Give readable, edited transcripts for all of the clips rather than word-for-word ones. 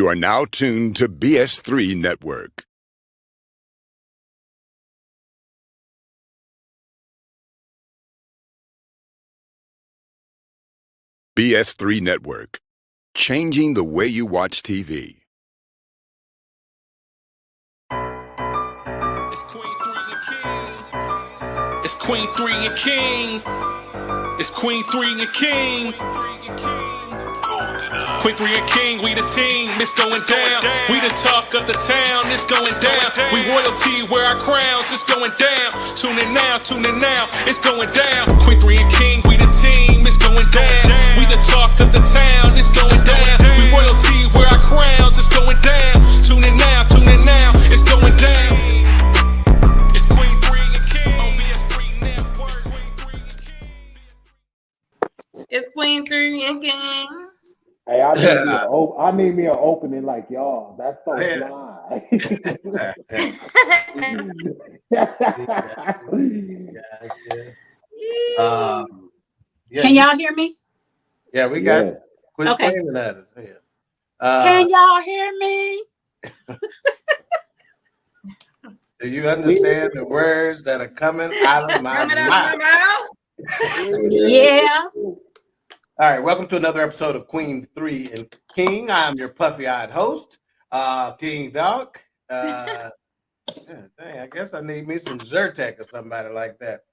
You are now tuned to BS3 Network. BS3 Network, changing the way you watch TV. It's Queen 3 and King. It's Queen 3 and King. It's Queen 3 and King. Queen 3 and King, we the team, it's going down. We the talk of the town, it's going down. We royalty, wear our crowns, it's going down. Tune in now, it's going down. Queen 3 and King, we the team, it's going down. We the talk of the town, it's going down. We royalty, wear our crowns, it's going down. Tune in now, it's going down. It's Queen 3 and King on BS3 Network. It's Queen 3 and King. Hey, I need me an opening like y'all. That's so fly. Can y'all hear me? Yeah, we got. Yes. Quit Okay. screaming at us. Yeah. Can y'all hear me? Do you understand the words that are coming out of my Coming out of mouth? my mouth. Yeah. All right, welcome to another episode of Queen 3 and King. I'm your puffy-eyed host, King Doc. Dang, I guess I need me some Zyrtec or somebody like that.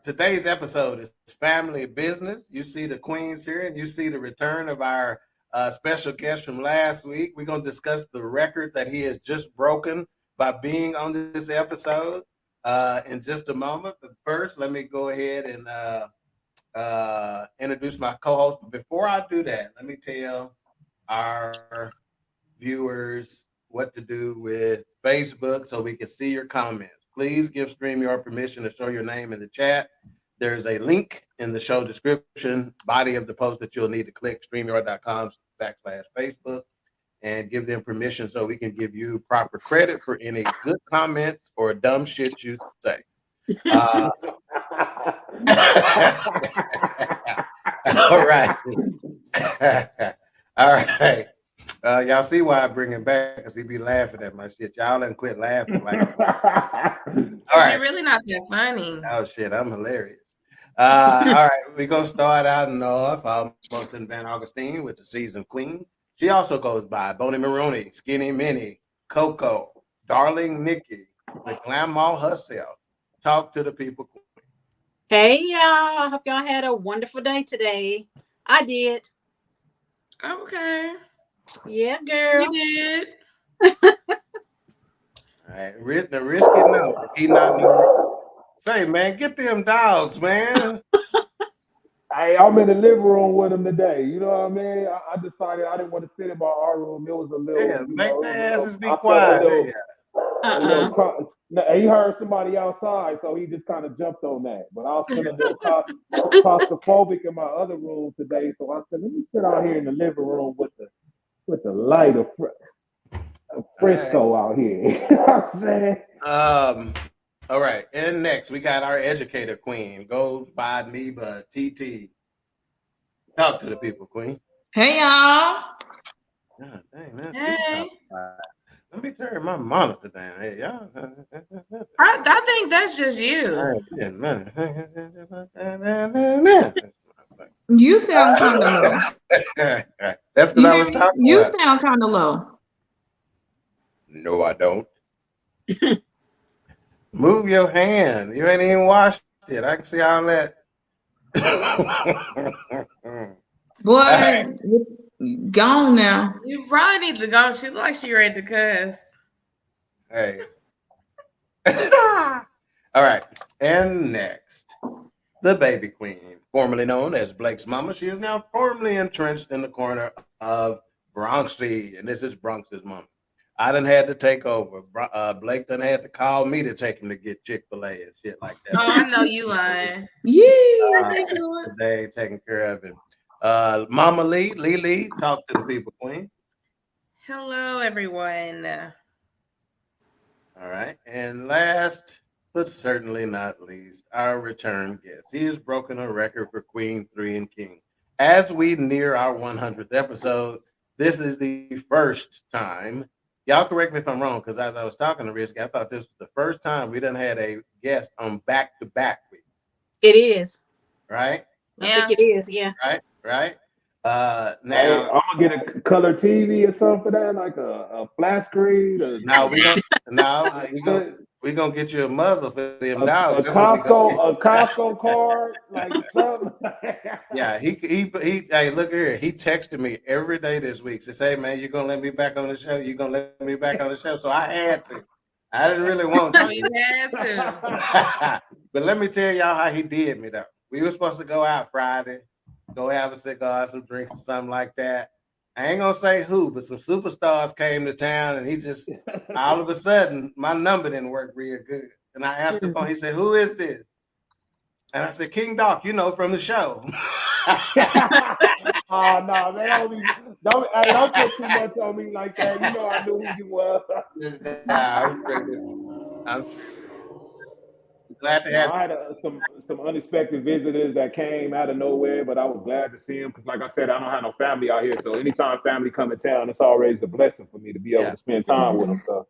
Today's episode is family business. You see the queens here, and you see the return of our special guest from last week. We're going to discuss the record that he has just broken by being on this episode in just a moment. But first, let me go ahead and introduce my co-host. But before I do that, let me tell our viewers what to do with Facebook so we can see your comments. Please give StreamYard permission to show your name in the chat. There's a link in the show description, body of the post that you'll need to click, StreamYard.com/Facebook, and give them permission so we can give you proper credit for any good comments or dumb shit you say. All right. All right. Y'all see why I bring him back, because he be laughing at my shit. Y'all didn't quit laughing like that. All right. You're really not that funny. Oh shit, I'm hilarious. All right, we're gonna start out north, almost in Van Augustine with the seasoned queen. She also goes by Bonnie Maroney, Skinny Minnie, Coco, Darling Nikki, the Grandma herself. Talk to the people queen. Hey y'all. I hope y'all had a wonderful day today. I did. Okay. Yeah, girl. You did. All right, the risky note. He not know. Say, man, get them dogs, man. Hey, I'm in the living room with him today. You know what I mean? I decided I didn't want to sit in my art room. It was a little. Yeah, make the asses be I felt quiet. a little he heard somebody outside, so he just kind of jumped on that. But I was feeling a little claustrophobic in my other room today, so I said, let me sit out here in the living room with the light of Frisco out here. You know what I'm saying? All right, and next we got our educator queen, goes by Neva TT. Talk to the people, queen. Hey y'all. God dang, man. Hey. Let me turn my monitor down. Hey, y'all. I think that's just you. You sound kind of low. That's because I was talking. You sound kind of low. No, I don't. Move your hand. You ain't even washed it. I can see all that. Boy, Right. gone now. You probably need to go. She looks like she ready to cuss. Hey. All right. And next, the baby queen, formerly known as Blake's mama. She is now firmly entrenched in the corner of Bronxy, and this is Bronx's mama. I done had to take over. Blake done had to call me to take him to get Chick-fil-A and shit like that. Oh, I know you lying. Yeah, thank you, Lord. Today, taking care of him. Mama Lee, talk to the people, queen. Hello, everyone. All right. And last, but certainly not least, our return guest. He has broken a record for Queen 3 and King. As we near our 100th episode, this is the first time. Y'all correct me if I'm wrong, because as I was talking to Risky, I thought this was the first time we done had a guest on back-to-back weeks. It is. Right? I think it is. Yeah. Right. Hey, Now, I'm gonna get a color TV or something for that, like a flat screen. now we gonna get you a muzzle for them a dogs. That's what we gonna get. Costco card, like something. Yeah, he. Hey, look here. He texted me every day this week. Says, "Hey man, you gonna let me back on the show? You gonna let me back on the show?" So I had to. I didn't really want Oh, to. you had to. But let me tell y'all how he did me though. We were supposed to go out Friday, go have a cigar, some drinks, or something like that. I ain't gonna say who, but some superstars came to town, and he just all of a sudden my number didn't work real good. And I asked him, he said, "Who is this?" And I said, "King Doc, you know, from the show." Oh no, man! Don't put too much on me like that. You know I knew who you was. I'm glad to have. I had some unexpected visitors that came out of nowhere, but I was glad to see them because, like I said, I don't have no family out here. So anytime family come in town, it's always a blessing for me to be able to spend time with them. So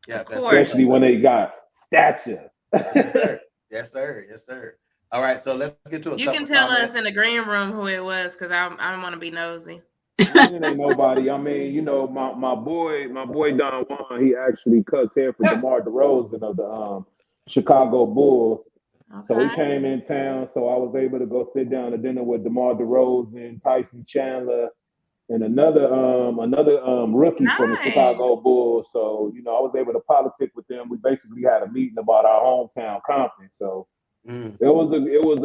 Yeah, especially when they got stature. Yes, sir. Yes, sir. Yes, sir. All right, so let's get to a You couple can tell comments. us in the green room who it was because I don't want to be nosy. It ain't nobody. I mean, you know, my boy Don Juan, he actually cuts hair for DeMar DeRozan of the Chicago Bulls. So he came in town, so I was able to go sit down to dinner with DeMar DeRozan, Tyson Chandler, and another rookie from the Chicago Bulls. So, you know, I was able to politic with them. We basically had a meeting about our hometown conference. So it was a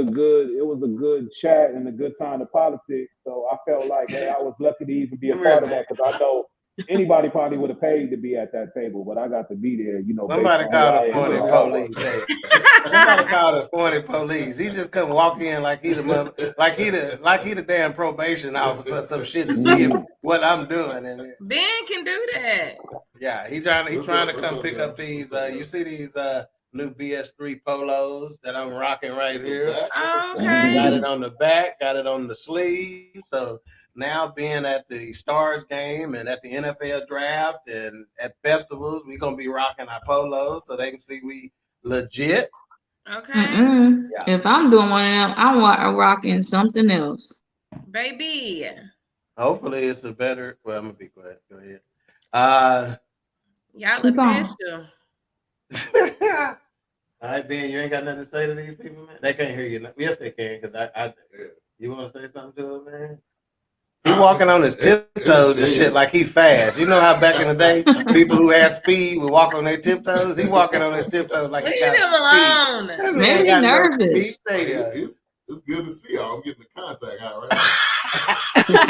good chat and a good time to politic. So I felt like, hey, I was lucky to even be a part of that because I know anybody probably would have paid to be at that table, but I got to be there. You know, Somebody called a funny police. Somebody called a funny police. He just come walk in like he the damn probation officer or some shit to see what I'm doing. And Ben can do that. Yeah, he's trying to come pick up these. You see these new BS3 polos that I'm rocking right here. Okay. Got it on the back, got it on the sleeve. So now being at the Stars game and at the NFL draft and at festivals, we're gonna be rocking our polos so they can see we legit. Okay. Yeah. If I'm doing one of them, I'm rocking something else. Baby. Hopefully it's a better. Well, I'm gonna be quiet. Go ahead. Y'all official. All right, Ben, you ain't got nothing to say to these people, man. They can't hear you. Yes, they can. Cause you want to say something to them, man? He walking on his tiptoes and shit like he fast. You know how back in the day, people who had speed would walk on their tiptoes. He walking on his tiptoes like he got Leave him alone. Maybe he's nervous. Yeah, it's good to see y'all. I'm getting the contact out right now.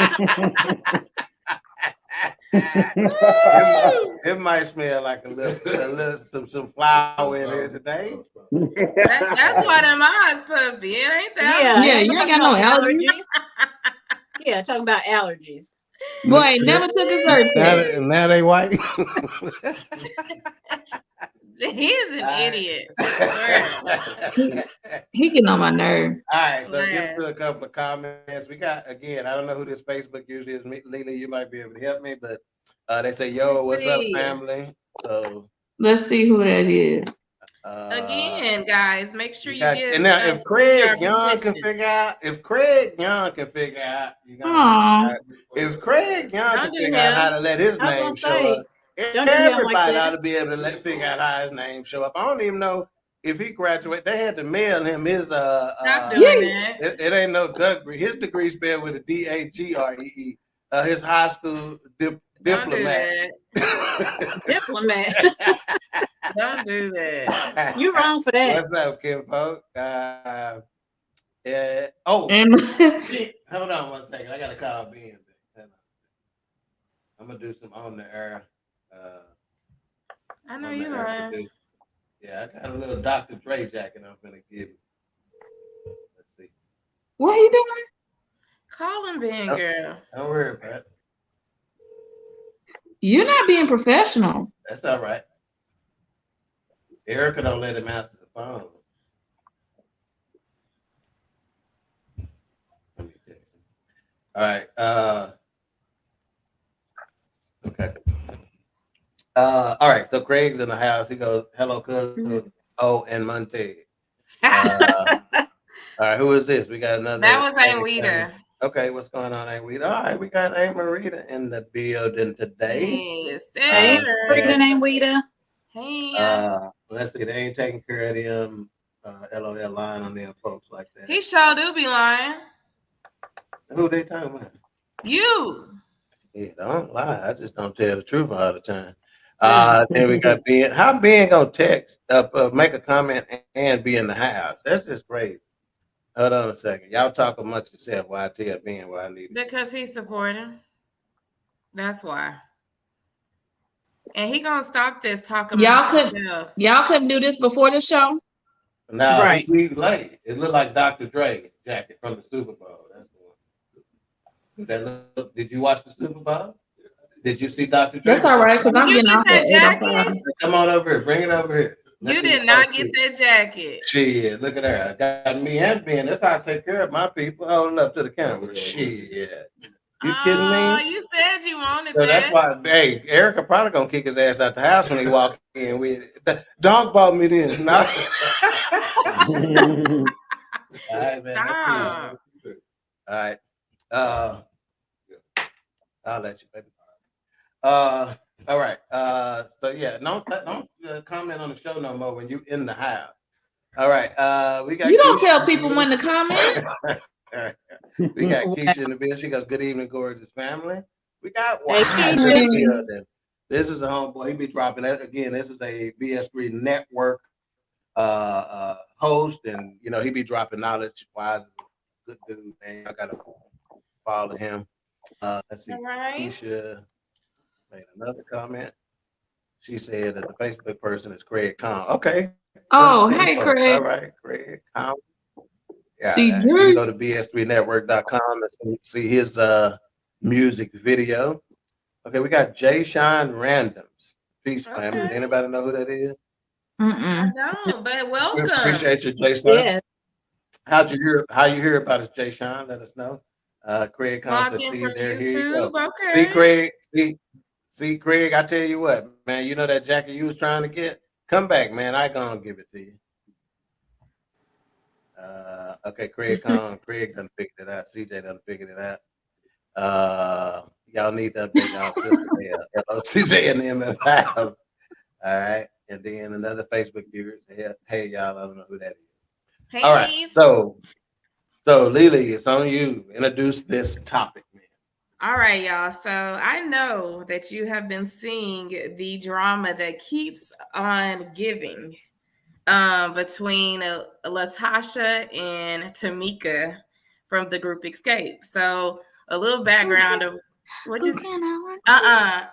It might smell like a little some flour in here today. That's why them eyes puffy. It ain't that. Yeah, you ain't got no allergies. Yeah, talking about allergies. Boy, never took a Zyrtec. Now they white. He's an idiot. He getting on my nerve. All right, so get to a couple of comments. We got, again, I don't know who this Facebook usually is. Lily, you might be able to help me, but they say, yo, what's up, family? So let's see who that is. Again, guys, make sure you get. And now, if Craig Young can figure out, if Craig Young can figure out how to let his name show up, everybody ought to be able to figure out how his name show up. I don't even know if he graduated. They had to mail him his it ain't no degree. His degree spelled with a D-A-G-R-E-E. His high school diplomat. Diplomat. Don't do that. You wrong for that. What's up, Kim folk? Hold on 1 second. I gotta call Ben. I'm gonna do some on the air. I know you lying. Yeah, I got a little Dr. Dre jacket I'm gonna give you. Let's see. What are you doing? Call him, Ben, girl. Don't worry about it. You're not being professional. That's all right. Erica don't let him answer the phone. Let me check. All right. All right, so Craig's in the house. He goes, "Hello, cousin." Oh, and Monte. All right, who is this? We got another. That was Aunt Rita. Okay, what's going on, Aunt Rita? All right, we got Aunt Marita in the building today. Yes, Hey, sir. good name, Wita. Hey, Let's see, they ain't taking care of them LOL line on them folks like that. he sure do be lying. Who they talking about? You. Yeah, don't lie. I just don't tell the truth all the time. Then we got Ben. How Ben gonna text make a comment and be in the house? That's just crazy. Hold on a second. Y'all talk amongst yourself while I tell Ben what I need. Because he's supporting. That's why. And he gonna stop this talking. Y'all couldn't do this before the show? Now, Right. we late. It looked like Dr. Dre jacket from the Super Bowl. That's the one. Did you watch the Super Bowl? Did you see Dr. Dre? That's all right, because I'm You getting get off that at jacket? 8:05. Come on over here. Bring it over here. You did not get that jacket. Shit, look at her. I got me and Ben. That's how I take care of my people. Holding up to the camera. Shit. You kidding Oh, me? you said you wanted So that. that's why, hey, Erica probably gonna kick his ass out the house when he walk in with it. The dog bought me this. No. All right, man. Stop. All right. I'll let you, baby. All right. So yeah, don't comment on the show no more when you in the house. All right. We got. You don't Keisha tell people when to comment. We got Keisha in the building. She goes, "Good evening, gorgeous family." We got Hey, Wise in Keisha. the building. This is a homeboy. He be dropping that again. This is a BS3 network host, and you know he be dropping knowledge. Wise, good dude, man. I gotta follow him. Let's see. All right. Keisha made another comment. She said that the Facebook person is Craig Khan. Okay. Oh, Good hey, info. Craig. All right, Craig Khan. Yeah, See, you can Drew. go to bs3network.com and see his music video. Okay, we got Jay Shine Randoms. Peace, family. Okay. Anybody know who that is? I don't, but We welcome. appreciate you, Jay Shine. Yeah. How you hear about us, Jay Shine? Let us know. Craig Khan said, Walking see from there, here you go. YouTube. Okay. See, Craig, see, Craig, I tell you what, man, you know that jacket you was trying to get? Come back, man. I gonna give it to you. Okay, Craig done figured it out. CJ done figured it out. Y'all need to update y'all system here. Hello, CJ and them in the house. All right. And then another Facebook viewer. Hey, y'all, I don't know who that is. Hey, All right. So Lily, it's on you. Introduce this topic, man. All right, y'all. So I know that you have been seeing the drama that keeps on giving between Latasha and Tamika from the group Escape. So a little background of what you I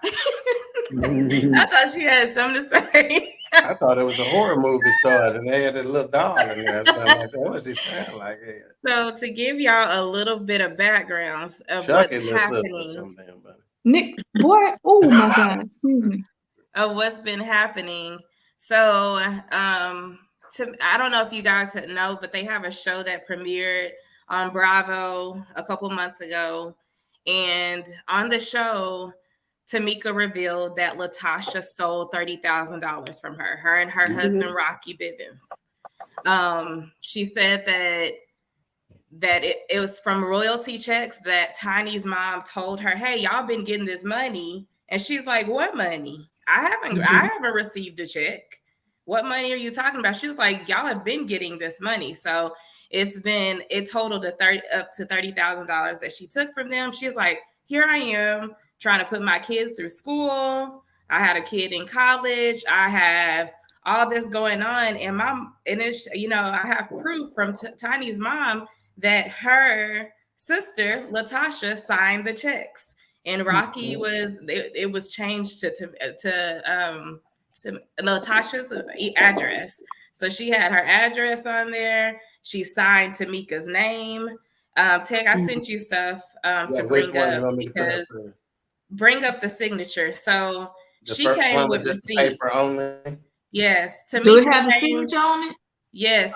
thought she had something to say. I thought it was a horror movie started and they had a little doll in there or something like that. What was she saying like that? So to give y'all a little bit of backgrounds of Chucky what's little sister or happening. something, buddy. Nick, boy, oh my God, excuse me. Of what's been happening. So I don't know if you guys know, but they have a show that premiered on Bravo a couple months ago. And on the show, Tamika revealed that Latasha stole $30,000 from her and her husband, Rocky Bivens. She said that it was from royalty checks that Tiny's mom told her, hey, y'all been getting this money. And she's like, what money? I haven't received a check. What money are you talking about? She was like, y'all have been getting this money. So it totaled up to $30,000 that she took from them. She's like, here I am trying to put my kids through school. I had a kid in college. I have all this going on. And I have proof from Tiny's mom that her sister, Latasha, signed the checks. And Rocky it was changed to Latasha's address. So she had her address on there. She signed Tamika's name. Teg, I sent you stuff to bring up because bring up the signature. So she came with receipts. Paper only. Yes. Do Tamika it have a signature on it? Yes.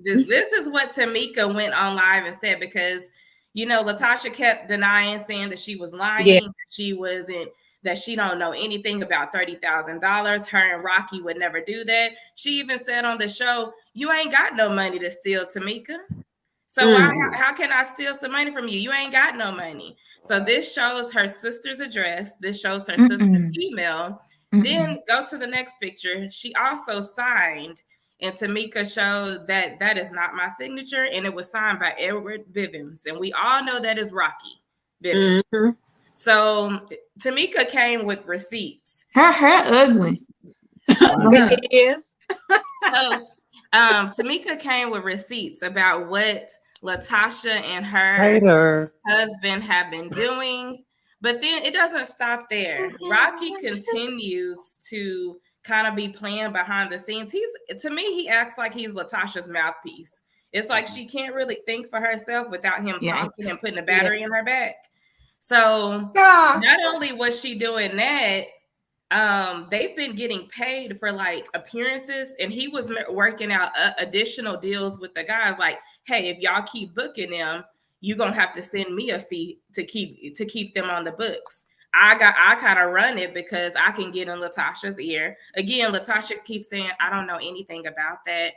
This is what Tamika went on live and said, because Latasha kept denying, saying that she was lying. Yeah. She wasn't that she don't know anything about $30,000. Her and Rocky would never do that. She even said on the show, "You ain't got no money to steal, Tamika. So how can I steal some money from you? You ain't got no money." So this shows her sister's address. This shows her sister's email. Then go to the next picture. She also signed, and Tamika showed that that is not my signature, and it was signed by Edward Bivens, and we all know that is Rocky Bivens. So Tamika came with receipts. Her ugly. It is. So Tamika came with receipts about what Latasha and her husband have been doing. But then it doesn't stop there. Rocky continues to kind of be playing behind the scenes. To me, he acts like he's Latasha's mouthpiece. It's like she can't really think for herself without him talking and putting a battery in her back. So not only was she doing that, they've been getting paid for like appearances, and he was working out additional deals with the guys. Like, hey, if y'all keep booking them, you're gonna have to send me a fee to keep them on the books. I kind of run it because I can get in Latasha's ear. Again, Latasha keeps saying, I don't know anything about that.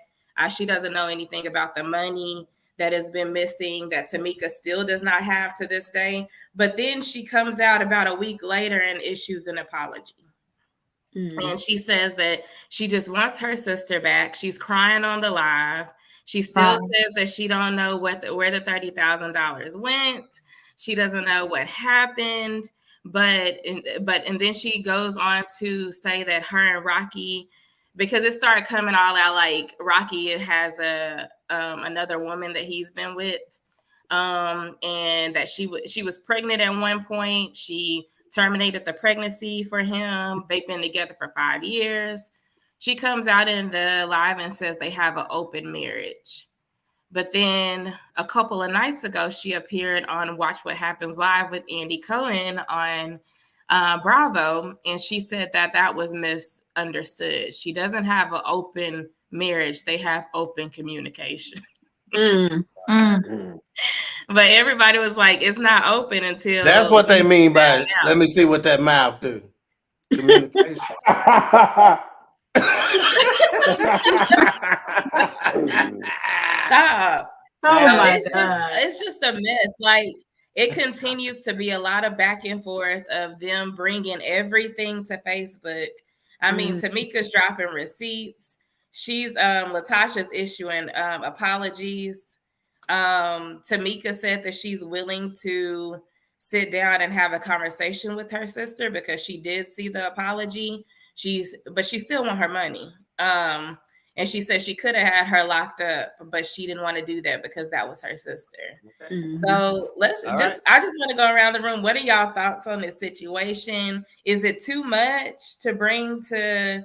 She doesn't know anything about the money that has been missing, that Tamika still does not have to this day. But then she comes out about a week later and issues an apology. And she says that she just wants her sister back. She's crying on the live. She still says that she don't know where the $30,000 went. She doesn't know what happened. But then she goes on to say that her and Rocky, because it started coming all out like Rocky has another woman that he's been with, and that she was pregnant at one point. She terminated the pregnancy for him. They've been together for 5 years. She comes out in the live and says they have an open marriage. But then a couple of nights ago, she appeared on Watch What Happens Live with Andy Cohen on Bravo. And she said that was misunderstood. She doesn't have an open marriage. They have open communication. But everybody was like, it's not open until... That's what they mean by, let me see what that mouth do. Communication. Stop. It's just a mess. Like, it continues to be a lot of back and forth of them bringing everything to Facebook. I mean, Tamika's dropping receipts. She's Latasha's issuing apologies. Tamika said that she's willing to sit down and have a conversation with her sister because she did see the apology. But she still want her money. And she said she could have had her locked up, but she didn't want to do that because that was her sister. So I just want to go around the room. What are y'all thoughts on this situation? Is it too much to bring to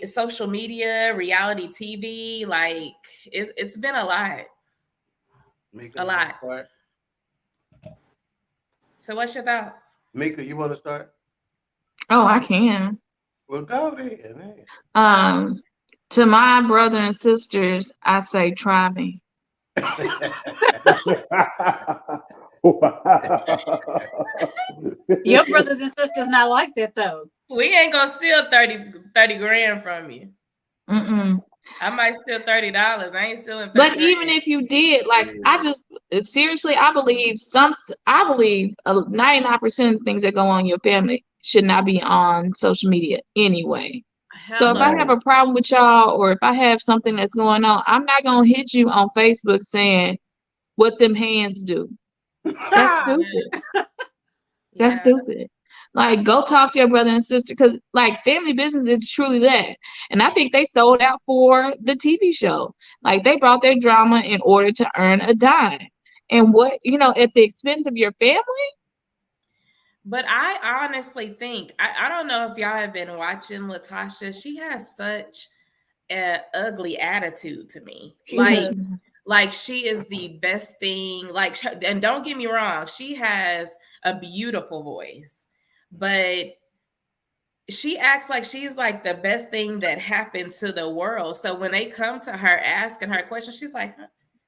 social media, reality TV? Like it's been a lot. Mika, a lot. So what's your thoughts? Mika, you want to start? Oh, I can. Well, go ahead. To my brother and sisters, I say, try me. Your brothers and sisters not like that though. We ain't gonna steal 30 grand from you. I might steal $30. I ain't stealing 30 But grand. even if you did, like, I believe 99% of the things that go on in your family should not be on social media anyway. So if I have a problem with y'all, or if I have something that's going on, I'm not gonna hit you on Facebook saying what them hands do. That's stupid. That's stupid. Like, go talk to your brother and sister, because like family business is truly that. And I think they sold out for the TV show. Like, they brought their drama in order to earn a dime. And what, at the expense of your family? But I honestly think, I don't know if y'all have been watching Latasha. She has such an ugly attitude to me. Like she is the best thing. Like, and don't get me wrong, she has a beautiful voice, but she acts like she's like the best thing that happened to the world. So when they come to her asking her questions, she's like,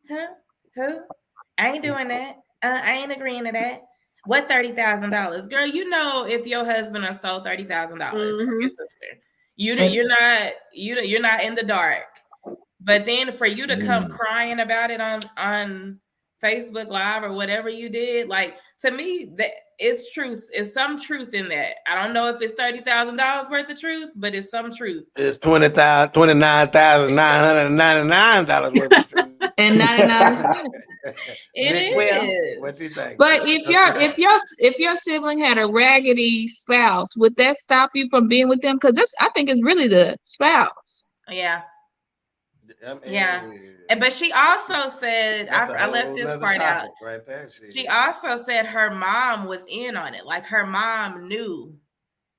huh? Who? I ain't doing that. I ain't agreeing to that. What $30,000, girl? You know, if your husband has stole $30,000 from your sister, you're not in the dark. But then for you to come crying about it on Facebook Live or whatever you did, like, to me, that it's truth. It's some truth in that. I don't know if it's $30,000 worth of truth, but it's some truth. It's $29,999 worth of truth. And 99 cents. It is. What do you think? But if your sibling had a raggedy spouse, would that stop you from being with them? Because I think it's really the spouse. Yeah. Yeah. But she also said, I left this part out. Right there, she also said her mom was in on it. Like, her mom knew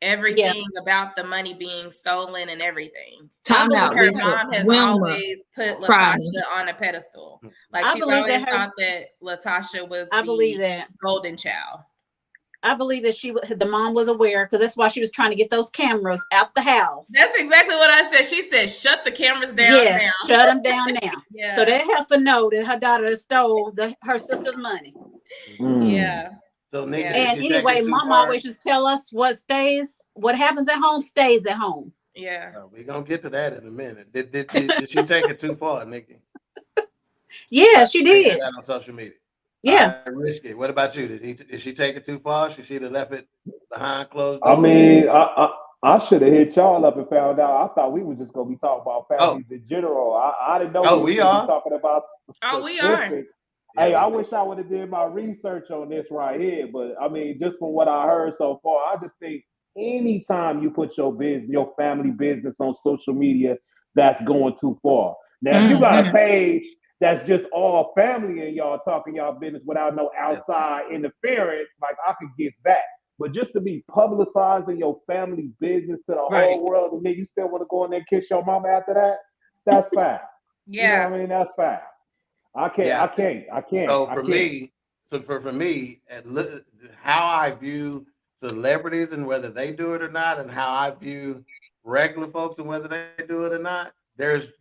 everything about the money being stolen and everything. Her mom has always put Latasha on a pedestal. Like, she's always thought that Latasha was the golden child. I believe that the mom was aware, because that's why she was trying to get those cameras out the house. That's exactly what I said. She said, "Shut the cameras down now." Shut them down now. Yeah. So that heifer know that her daughter stole her sister's money. Yeah. So, nigga, and anyway, mom always just tell us what happens at home stays at home. Yeah. We're gonna get to that in a minute. Did she take it too far, Nikki? Yeah, she did. That on social media. Yeah. Risky. What about you? Did she take it too far? Should she have left it behind closed doors? I mean, I should have hit y'all up and found out. I thought we were just gonna be talking about families in general. I didn't know we are talking about. We are. Hey, I wish I would have did my research on this right here, but I mean, just from what I heard so far, I just think anytime you put your family business on social media, that's going too far. Now, if you got a page that's just all family and y'all talking y'all business without no outside interference, like, I could get that. But just to be publicizing your family business to the whole world, and then you still want to go in there and kiss your mama after that, that's fine. Yeah. You know what I mean? That's fine. I can't. So for me, how I view celebrities and whether they do it or not, and how I view regular folks and whether they do it or not, there's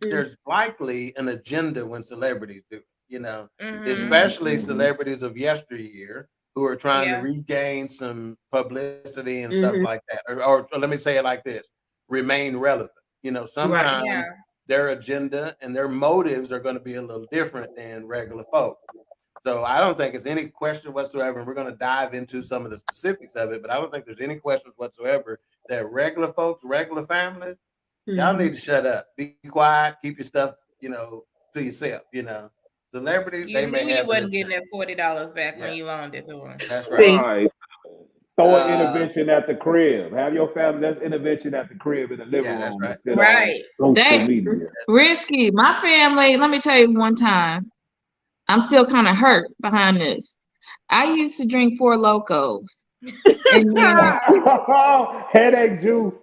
likely an agenda when celebrities do it, you know, especially celebrities of yesteryear who are trying to regain some publicity and stuff like that. Or let me say it like this, remain relevant. You know, sometimes their agenda and their motives are going to be a little different than regular folks. So I don't think it's any question whatsoever, and we're going to dive into some of the specifics of it, but I don't think there's any questions whatsoever that regular folks, regular families, y'all need to shut up, be quiet, keep your stuff, you know, to yourself, you know. Celebrities, they may have. You wasn't getting that $40 back when you loaned it to them. That's right. Throw an intervention at the crib. Have your family. That's intervention at the crib in the living room. That's right. Risky. My family. Let me tell you one time. I'm still kind of hurt behind this. I used to drink 4 Locos. Headache juice.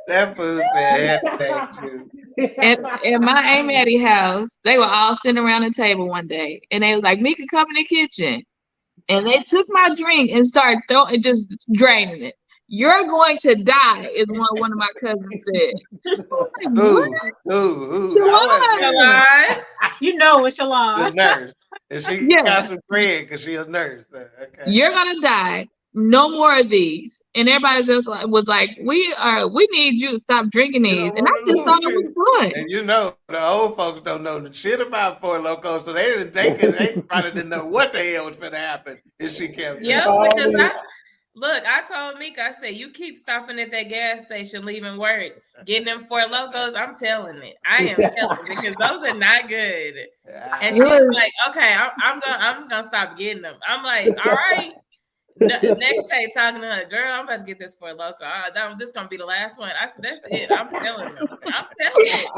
That food said headache juice. At my Aunt Maddie house, they were all sitting around the table one day, and they was like, "Mika, come in the kitchen." And they took my drink and started just draining it. "You're going to die," is what one of my cousins said. Shalon. You know it's Shalon. The nurse. And she got some bread because she's a nurse. Okay. "You're gonna die. No more of these." And everybody else was like, we need you to stop drinking these. And I just thought it was fun. And you know, the old folks don't know the shit about 4 Locos, so they probably didn't know what the hell was gonna happen if she kept drinking. Yeah, because I told Mika, I said, you keep stopping at that gas station, leaving work, getting them 4 Locos. I'm telling it. I am telling it, because those are not good. And she was like, "Okay, I'm gonna stop getting them." I'm like, "All right." Next day, talking to her, "Girl, I'm about to get this 4 Loco. This is gonna be the last one." I said, "That's it. I'm telling them. I'm telling it."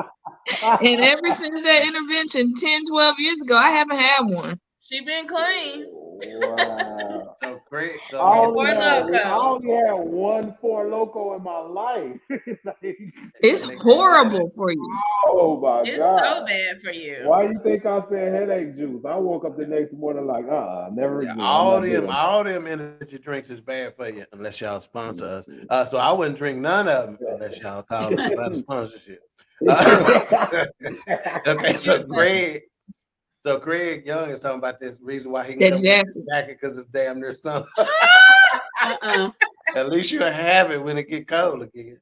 And ever since that intervention 10, 12 years ago, I haven't had one. She been clean. Wow. So great. I only had 1 4 Loco in my life. It's horrible for you. Oh my God. It's so bad for you. Why you think I said headache juice? I woke up the next morning like, never again. All them energy drinks is bad for you unless y'all sponsor us. So I wouldn't drink none of them unless y'all call us about a sponsorship. Okay, so Greg So Craig Young is talking about this reason why he can That come get jacket. the jacket because it's damn near summer. Uh-uh. At least you'll have it when it get cold again.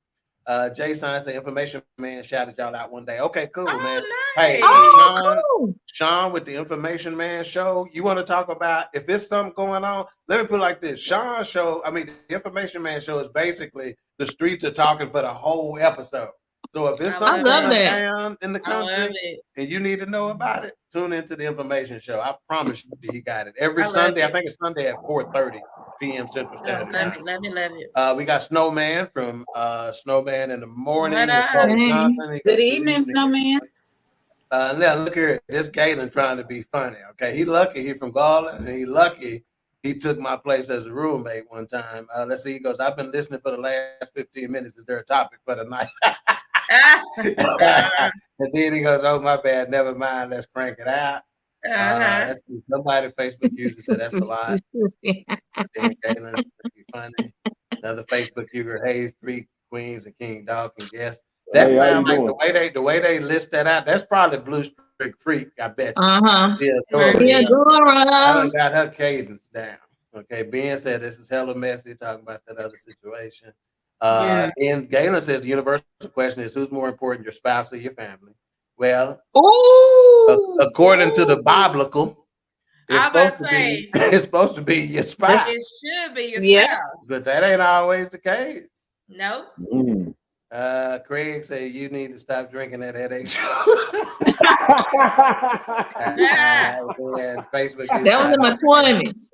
Jason said, information man shouted y'all out one day. Okay, cool, Oh, man. nice. Hey, Oh, cool. Sean with the Information Man show. You want to talk about if there's something going on? Let me put it like this. Sean's show, the Information Man show is basically the streets are talking for the whole episode. So if there's I something love going that. down in the I love country it. and you need to know about it, tune into the Information show. I promise you he got it. Every I love Sunday, I it. think it's Sunday at 4:30 p.m. Central Standard Love Time. it, love it, love it. We got Snowman from Snowman in the Morning. What up? Nicole Hey. Johnson. He goes, Good evening, Snowman. now look here, this Galen trying to be funny. Okay, he lucky he from Garland, and he lucky he took my place as a roommate one time. Let's see. He goes, I've been listening for the last 15 minutes. Is there a topic for the night? And then he goes, oh my bad, never mind. Let's crank it out. Let's see. Somebody Facebook user said that's a lot. Then Galen be funny. Another Facebook user, Hayes, 3 Queens and King Dog and guest. That Hey, how sounds you like the way they list that out. That's probably Blue Streak Freak. I bet. Uh-huh. Yeah, Yeah, I done Dora. got her cadence down. Okay, Ben said this is hella messy. Talking about that other situation. And Galen says the universal question is who's more important, your spouse or your family? Well, Ooh. according to the biblical, I was about to say, it's supposed to be your spouse, it should be your Yeah. spouse. but that ain't always the case. Nope. Mm. Craig said you need to stop drinking that headache. And Facebook. That was in my 20s.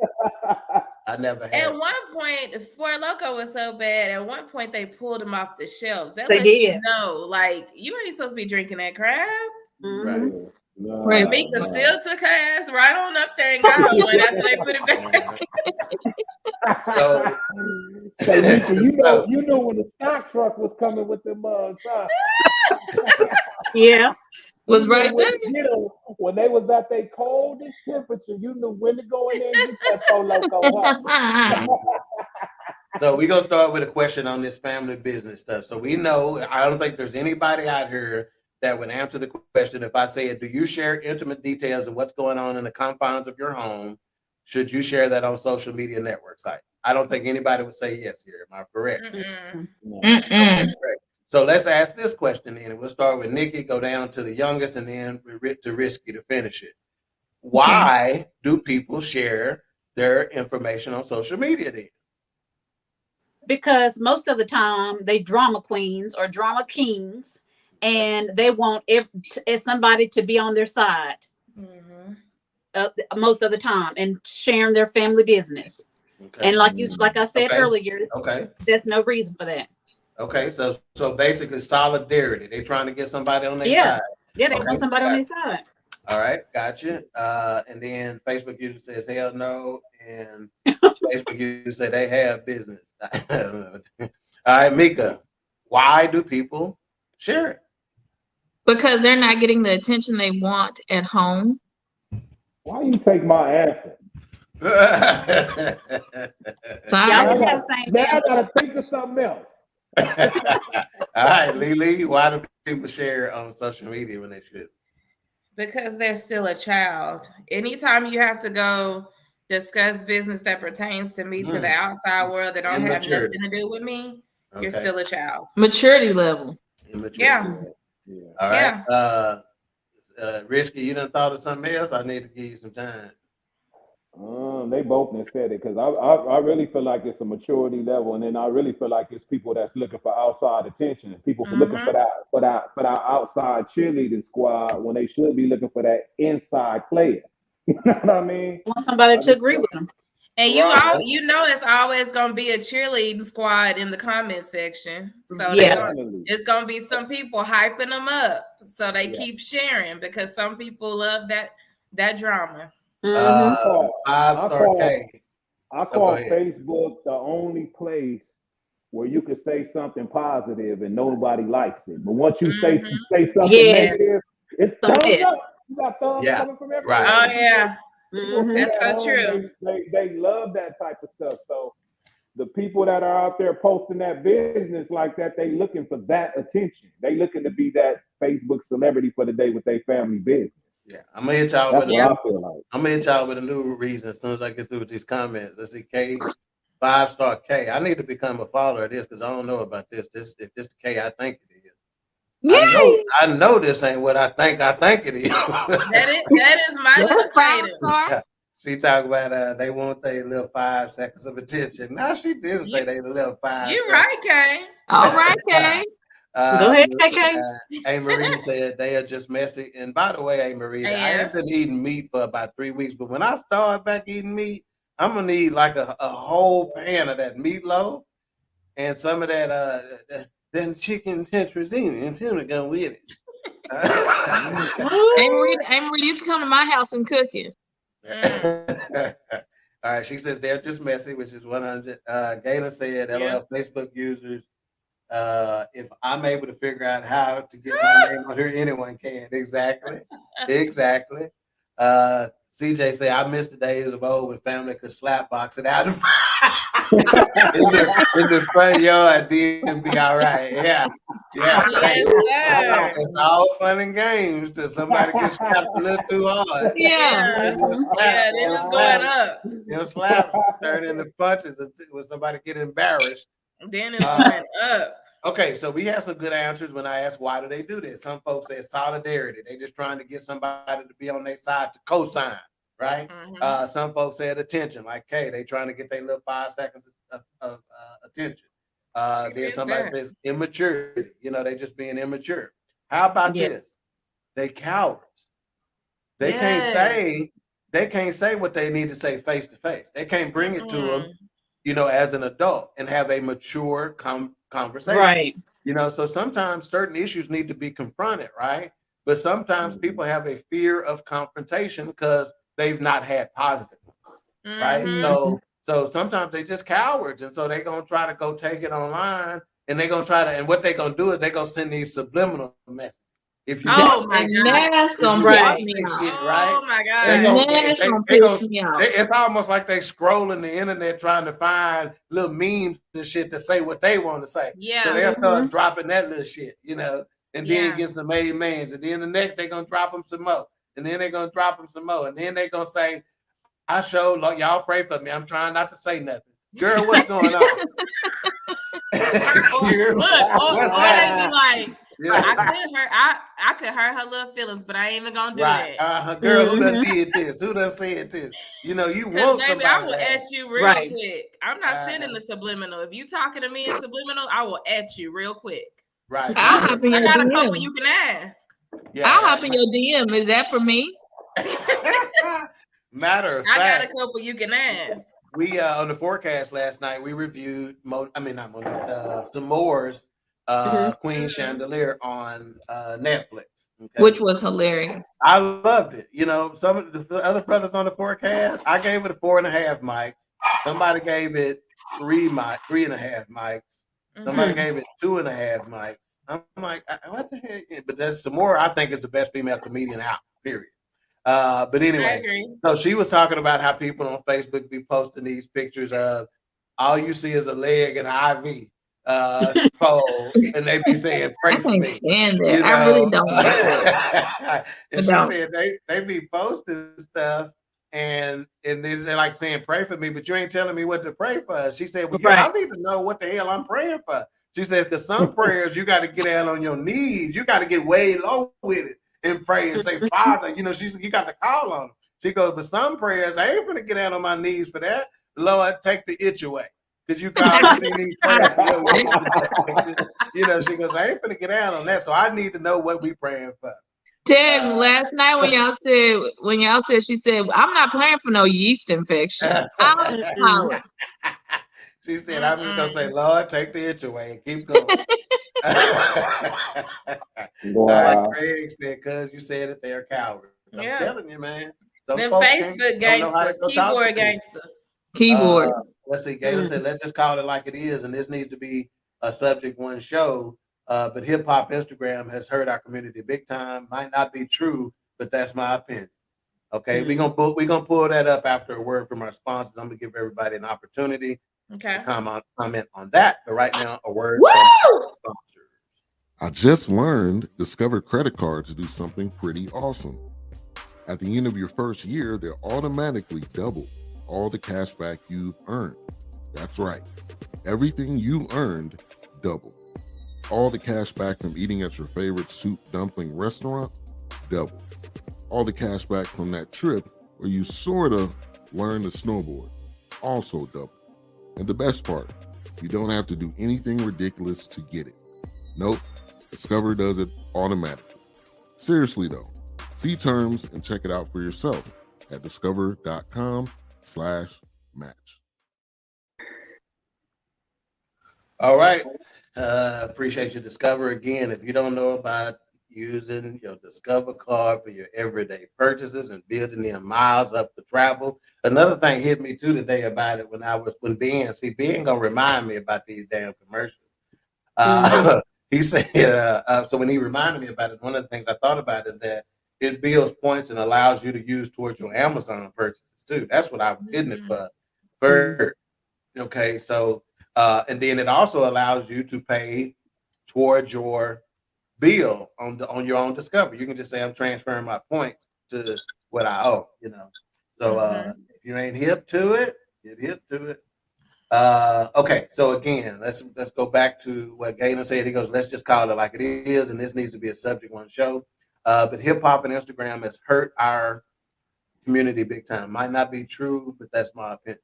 I never had. At one point, Four Loko was so bad. At one point, they pulled him off the shelves. That They lets you did. know, like, you ain't supposed to be drinking that crap. Right. No, Right. Mika still took her ass right on up there and gone after they put it back. So, So you know when the stock truck was coming with them mugs, huh? Yeah. Was right there. You know, when they was at their coldest temperature, you knew when to go in there and get that Four Loko. Huh? so we're gonna start with a question on this family business stuff. So we know I don't think there's anybody out here that would answer the question if I say, do you share intimate details of what's going on in the confines of your home? Should you share that on social media network sites? I don't think anybody would say yes here. Am I correct? Mm-mm. Okay, great. So let's ask this question then. We'll start with Nikki, go down to the youngest, and then to Risky to finish it. Why do people share their information on social media then? Because most of the time they drama queens or drama kings, and they want somebody to be on their side Mhm. most of the time and sharing their family business. Okay. And like I said Okay. earlier, Okay. there's no reason for that. Okay. So basically solidarity. They're trying to get somebody on their Yeah. side. Yeah, they Okay. want somebody on their side. All right, gotcha. And then Facebook user says hell no, and Facebook user say they have business. All right, Mika, why do people share it? Because they're not getting the attention they want at home. Why you take my answer? So Y'all I, can have the same Now I answer. gotta think of something else. All right, Lily, why do people share on social media when they should? Because they're still a child. Anytime you have to go discuss business that pertains to me to the outside world that don't have Immaturity. nothing to do with me, Okay. you're still a child. maturity level. Immature. Yeah. Yeah. All right. Risky, you done thought of something else? I need to give you some time. They both done said it because I really feel like it's a maturity level, and then I really feel like it's people that's looking for outside attention. People looking for that outside cheerleading squad when they should be looking for that inside player. You know what I mean? Want somebody to agree with them. And you know it's always gonna be a cheerleading squad in the comment section. So Yeah. it's gonna be some people hyping them up. So they keep sharing because some people love that drama. Mhm. 5-star K. I Go call ahead. Facebook the only place where you can say something positive and nobody likes it. But once you say something Yes. negative, it's Thumbs thumbs up. up. You got thumbs Yeah. coming from everybody. Right. Oh yeah. Mhm. That's so true. They love that type of stuff. So the people that are out there posting that business like that, they looking for that attention. They looking to be that Facebook celebrity for the day with their family business. Yeah, I'm gonna hit y'all That's with what a I feel like. I'm gonna hit y'all with a new reason as soon as I get through with these comments. Let's see, K, 5-star K. I need to become a follower of this because I don't know about this. If this the K I think it is. Yay! I know this ain't what I think it is. That is my That's little 5-star. She talk about they want their little 5 seconds of attention. No, she didn't say they little 5 You seconds. right, Kay. All right, Kay. Go ahead, KK. A. Marie said they are just messy. And by the way, A. Marie, I have been eating meat for about 3 weeks, but when I start back eating meat, I'm gonna need like a whole pan of that meatloaf and some of that then chicken tetrazzini and tuna go with it. Hey Marie, you can come to my house and cook it. All right, she says they're just messy, which is 100. Gayla said, LOL, Facebook users. If I'm able to figure out how to get my name on here, anyone can. Exactly. CJ say I miss the days of old when family could slap box it out in the front yard, then be all right. Yeah. Yes, it's all fun and games till somebody gets slapped a little too hard. then it's going up. Them slaps turn into punches when somebody get embarrassed. Then it's going up. Okay, so we have some good answers when I ask why do they do this. Some folks say solidarity. They just trying to get somebody to be on their side to co-sign, right? Mm-hmm. Some folks said attention, like, hey, they trying to get their little 5 seconds of attention. Then somebody says immaturity. They just being immature. How about this? They cowards. They can't say what they need to say face to face. They can't bring it to them, as an adult and have a mature conversation. Right. So sometimes certain issues need to be confronted, right? But sometimes people have a fear of confrontation because they've not had positive ones, right? So sometimes they just cowards, and so they're gonna try to go take it online, and they're gonna try to, and what they're gonna do is they're gonna send these subliminal messages. If you oh my god, that's gonna piss me off. Oh my god, it's almost like they scrolling the internet trying to find little memes and shit to say what they want to say. Yeah, so they'll start dropping that little shit, and then get some amens, and then the next they're gonna drop them some more, and then they're gonna drop them some more, and then they're gonna say, "I showed like y'all pray for me. I'm trying not to say nothing." Girl, what's going on? I could hurt her little feelings, but I ain't even gonna do that. Girl, who done did this? Who done said this? You want baby, somebody. I will at you real quick. I'm not sending the subliminal. If you talking to me in subliminal, I will at you real quick. Right. I got a couple you can ask. I'll hop in your DM. Is that for me? Matter of fact, I got a couple you can ask. We on the forecast last night, we reviewed S'more's Queen Chandelier on Netflix, which was hilarious. I loved it. Some of the other brothers on the forecast, I gave it 4.5 mics. Somebody gave it 3.5 mics. Somebody gave it 2.5 mics. I'm like, what the heck? But that's S'more, I think, is the best female comedian out, period. But anyway, so she was talking about how people on Facebook be posting these pictures of all you see is a leg and an IV pole, and they be saying, "Pray for me." I really don't like it. And she said they be posting stuff, and they're like saying, "Pray for me," but you ain't telling me what to pray for. She said, "Well, I need to know what the hell I'm praying for." She said, "Because some prayers you got to get down on your knees, you got to get way low with it and pray and say, Father, you got to call on him." She goes, "But some prayers, I ain't gonna get down on my knees for that. Lord, take the itch away. Because you constantly need prayer for your itch." She goes, "I ain't gonna get down on that. So I need to know what we praying for." Ted, last night when y'all said, she said, "I'm not praying for no yeast infection." She said, "I'm just gonna say, Lord, take the itch away and keep going." Craig said, "Cause you said that they're cowards." I'm telling you, man. Them Facebook gangsters, keyboard gangsters. Keyboard. Let's see. Gayla said, "Let's just call it like it is, and this needs to be a subject one show." But hip hop Instagram has hurt our community big time. Might not be true, but that's my opinion. Okay, we're gonna pull that up after a word from our sponsors. I'm gonna give everybody an opportunity. Okay. Comment on that. But right now, a word from our sponsors. I just learned Discover credit cards do something pretty awesome. At the end of your first year, they'll automatically double all the cash back you've earned. That's right. Everything you earned, double. All the cash back from eating at your favorite soup dumpling restaurant, double. All the cash back from that trip where you sort of learned to snowboard, also double. And the best part, you don't have to do anything ridiculous to get it. Nope, Discover does it automatically. Seriously though, see terms and check it out for yourself at discover.com/match. All right. Appreciate your Discover again. If you don't know about using your Discover card for your everyday purchases and building them miles up to travel. Another thing hit me too today about it when Ben gonna remind me about these damn commercials. He said, so when he reminded me about it, one of the things I thought about is that it builds points and allows you to use towards your Amazon purchases too. That's what I was hitting it for. Okay, so and then it also allows you to pay towards your bill on your own Discover. You can just say I'm transferring my points to what I owe, So if you ain't hip to it, get hip to it. Okay, so again, let's go back to what Galen said. He goes, let's just call it like it is, and this needs to be a subject one show. But hip hop and Instagram has hurt our community big time. Might not be true, but that's my opinion.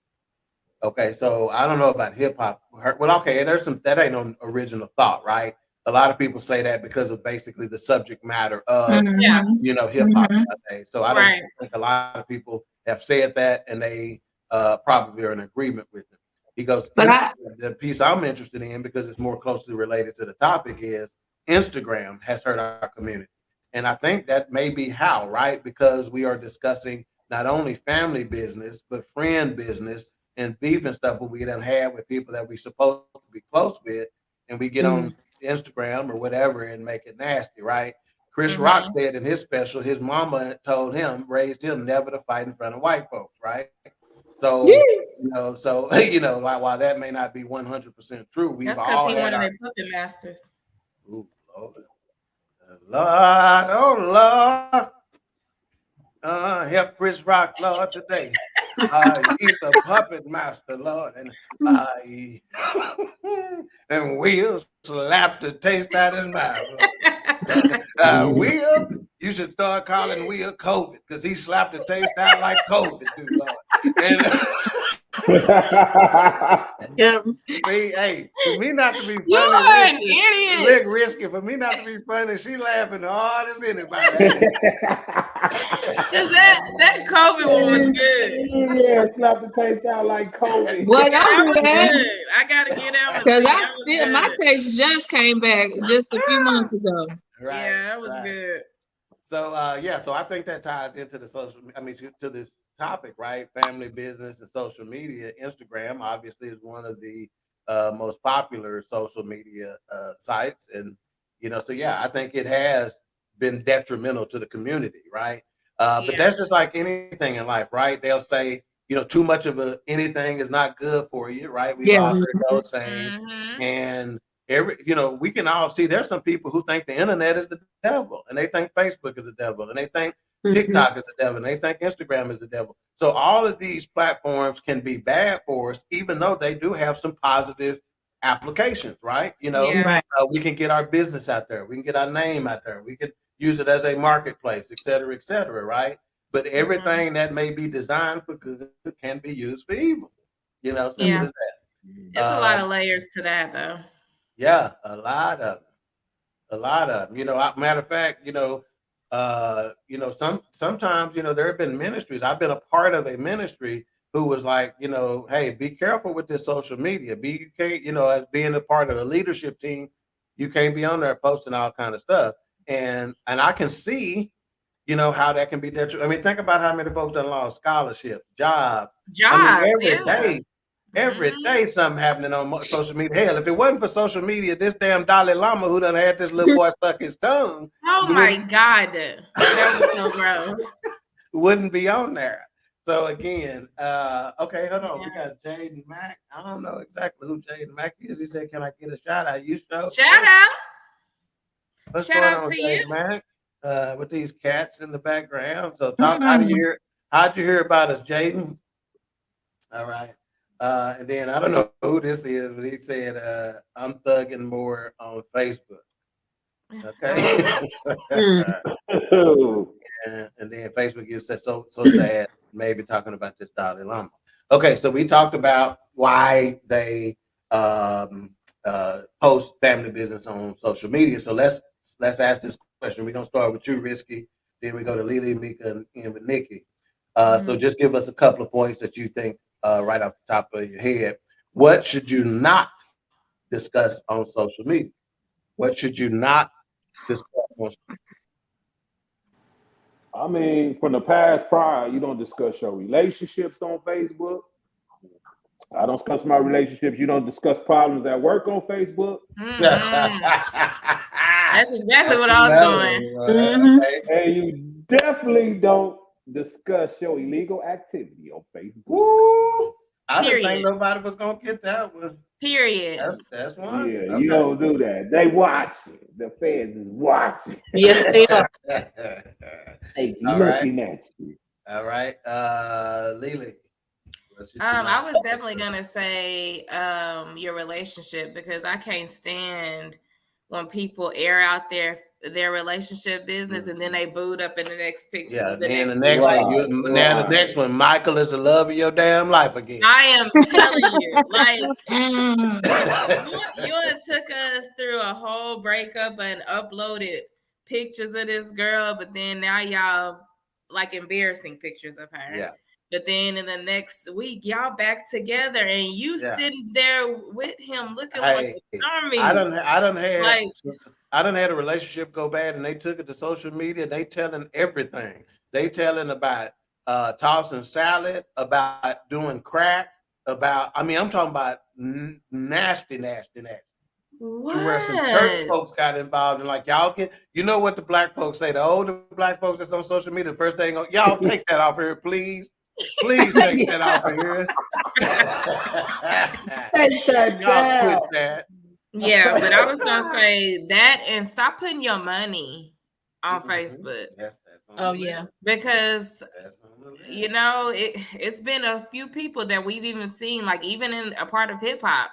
Okay, so I don't know about hip hop. Well, okay, that ain't no original thought, right? A lot of people say that because of basically the subject matter of hip hop. So I don't think a lot of people have said that, and they probably are in agreement with it. He goes, the piece I'm interested in, because it's more closely related to the topic, is Instagram has hurt our community. And I think that may be how, right? Because we are discussing not only family business, but friend business and beef and stuff what we done had with people that we supposed to be close with, and we get on Instagram or whatever and make it nasty, right? Chris Rock said in his special, his mama raised him never to fight in front of white folks, right? So, while that may not be 100% true, we've that's all because he had wanted their puppet masters. Ooh, Lord, oh Lord, help Chris Rock, Lord, today. He's a puppet master, Lord, and Will slapped the taste out of his mouth. Will, you should start calling Will COVID, because he slapped the taste out like COVID, dude, Lord. And, hey, for me not to be funny, you are an idiot. Risky for me not to be funny. She laughing hard as anybody. that COVID one was good. Yeah, slap the taste out like COVID. Well, don't do that. I gotta get out because my taste just came back just a few months ago. Right, yeah, that was good. So so I think that ties into to this topic, right? Family business and social media. Instagram obviously is one of the most popular social media sites, and so yeah, I think it has been detrimental to the community, right? But that's just like anything in life, right? They'll say, too much of anything is not good for you, right? We've all heard those sayings, and we can all see there's some people who think the internet is the devil, and they think Facebook is the devil, and they think TikTok is the devil, and they think Instagram is the devil. So all of these platforms can be bad for us, even though they do have some positive applications, right? We can get our business out there, we can get our name out there, we can use it as a marketplace, et cetera, right? But everything that may be designed for good can be used for evil. Simple as that. It's a lot of layers to that, though. Yeah, a lot of them. Matter of fact, sometimes there have been ministries. I've been a part of a ministry who was like, hey, be careful with this social media. You can't, as being a part of the leadership team, you can't be on there posting all kind of stuff. And I can see, how that can be detrimental. I mean, think about how many folks done lost scholarships, jobs. Every day something happening on social media. Hell, if it wasn't for social media, this damn Dalai Lama who done had this little boy suck his tongue. Oh my God. That was so gross. Wouldn't be on there. So again, okay, hold on. We got Jaden Mack. I don't know exactly who Jaden Mack is. He said, can I get a shout out? You show. Shout out. What's shout going out on, to Jaden you. Mack? with these cats in the background. So talk, how'd you hear about us, Jaden? All right. And then I don't know who this is, but he said, I'm thugging more on Facebook. Okay. and then Facebook you said so sad, maybe talking about this Dalai Lama. Okay, so we talked about why they post family business on social media. So let's ask this question. We're gonna start with you, Risky. Then we go to Lily, Mika, and with Nikki. So just give us a couple of points that you think right off the top of your head. What should you not discuss on social media? What should you not discuss on social media? I mean, from the past prior, you don't discuss your relationships on Facebook. I don't discuss my relationships. You don't discuss problems at work on Facebook. That's exactly what I was doing. And you definitely don't discuss your illegal activity on Facebook. Woo! I didn't think nobody was gonna get that one. Period. That's one. Yeah, you don't do that. They watching. The fans is watching. Yes, they are. They looking at you. All right, Lily. I was definitely gonna say your relationship, because I can't stand when people air out their relationship business and then they boot up in the next picture. Yeah, then the next one, the next one, Michael is the love of your damn life again. I am telling you, like you took us through a whole breakup and uploaded pictures of this girl, but then now y'all like embarrassing pictures of her. Yeah. But then in the next week, y'all back together and you sitting there with him looking like a dummy. I done had a relationship go bad and they took it to social media. They telling everything. They telling about tossing salad, about doing crack, I'm talking about nasty. What? To where some church folks got involved and like, y'all can, you know what the black folks say, the older black folks that's on social media, the first thing, y'all take that off here, please. Please take that off of here. Take that down. Quit that. Yeah, but I was gonna say that and stop putting your money on Facebook. Oh yeah, because you know it's been a few people that we've even seen, like even in a part of hip hop.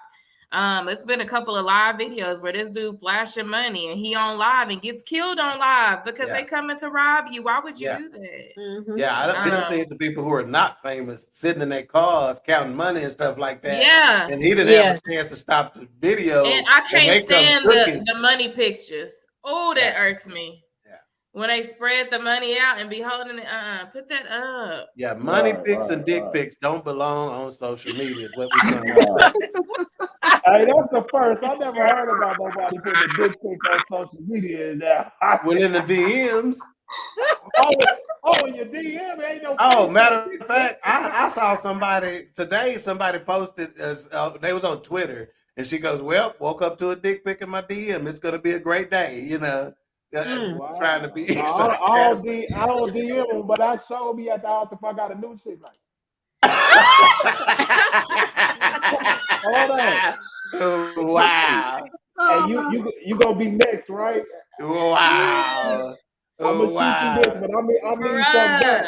It's been a couple of live videos where this dude flashing money and he on live and gets killed on live because they coming to rob you. Why would you do that? Yeah, I don't see some people who are not famous sitting in their cars counting money and stuff like that. Yeah, and he didn't have a chance to stop the video. And I can't stand the money pictures. Oh, that irks me. When they spread the money out and be holding it, put that up. Yeah, money pics and dick pics don't belong on social media. Is what we're talking about. Hey, that's the first. I never heard about nobody putting a dick pic on social media now. Well, in the DMs. In your DM, ain't no. Oh, matter of fact, I saw somebody today. Somebody posted they was on Twitter, and she goes, "Well, woke up to a dick pic in my DM. It's gonna be a great day," you know. Trying to be. I don't DM them, but I showed me at the house if I got a new shit like. Hold on. Wow. Hey, you gonna be next, right? Wow. I'm gonna shoot you this, but I mean something back.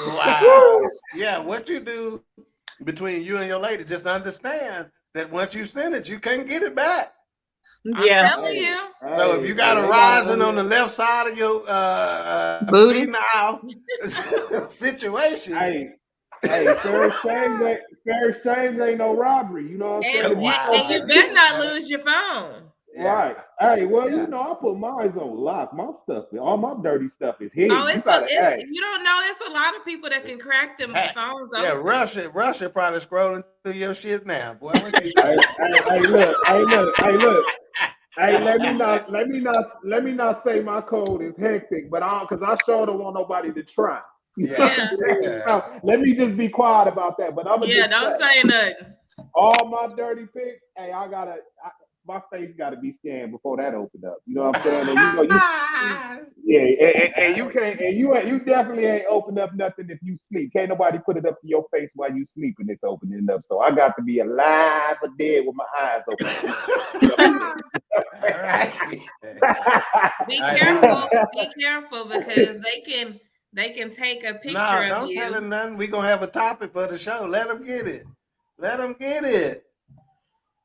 Wow. Yeah, what you do between you and your lady, just understand that once you send it, you can't get it back. Yeah. I'm telling you. So if you got a rising on the left side of your booty now situation. Hey, fair exchange ain't no robbery. You know what I'm saying? And you better not lose your phone. Right. Hey, well, you know, I put mine on lock. My stuff, all my dirty stuff is hidden. Oh, you don't know. It's a lot of people that can crack them phones. Yeah, Russia probably scrolling through your shit now, boy. Hey, look. Hey, let me not say my code is hectic, but because I sure don't want nobody to try. Yeah. Let me just be quiet about that. But don't say nothing. All my dirty pics. Hey, my face got to be scanned before that opened up. You know what I'm saying? And and you can't, and you definitely ain't opened up nothing if you sleep. Can't nobody put it up to your face while you sleeping. It's opening up. So I got to be alive or dead with my eyes open. All right. Be careful. Be careful because they can take a picture No, of don't you. tell him nothing. We're gonna have a topic for the show. Let him get it. Let him get it.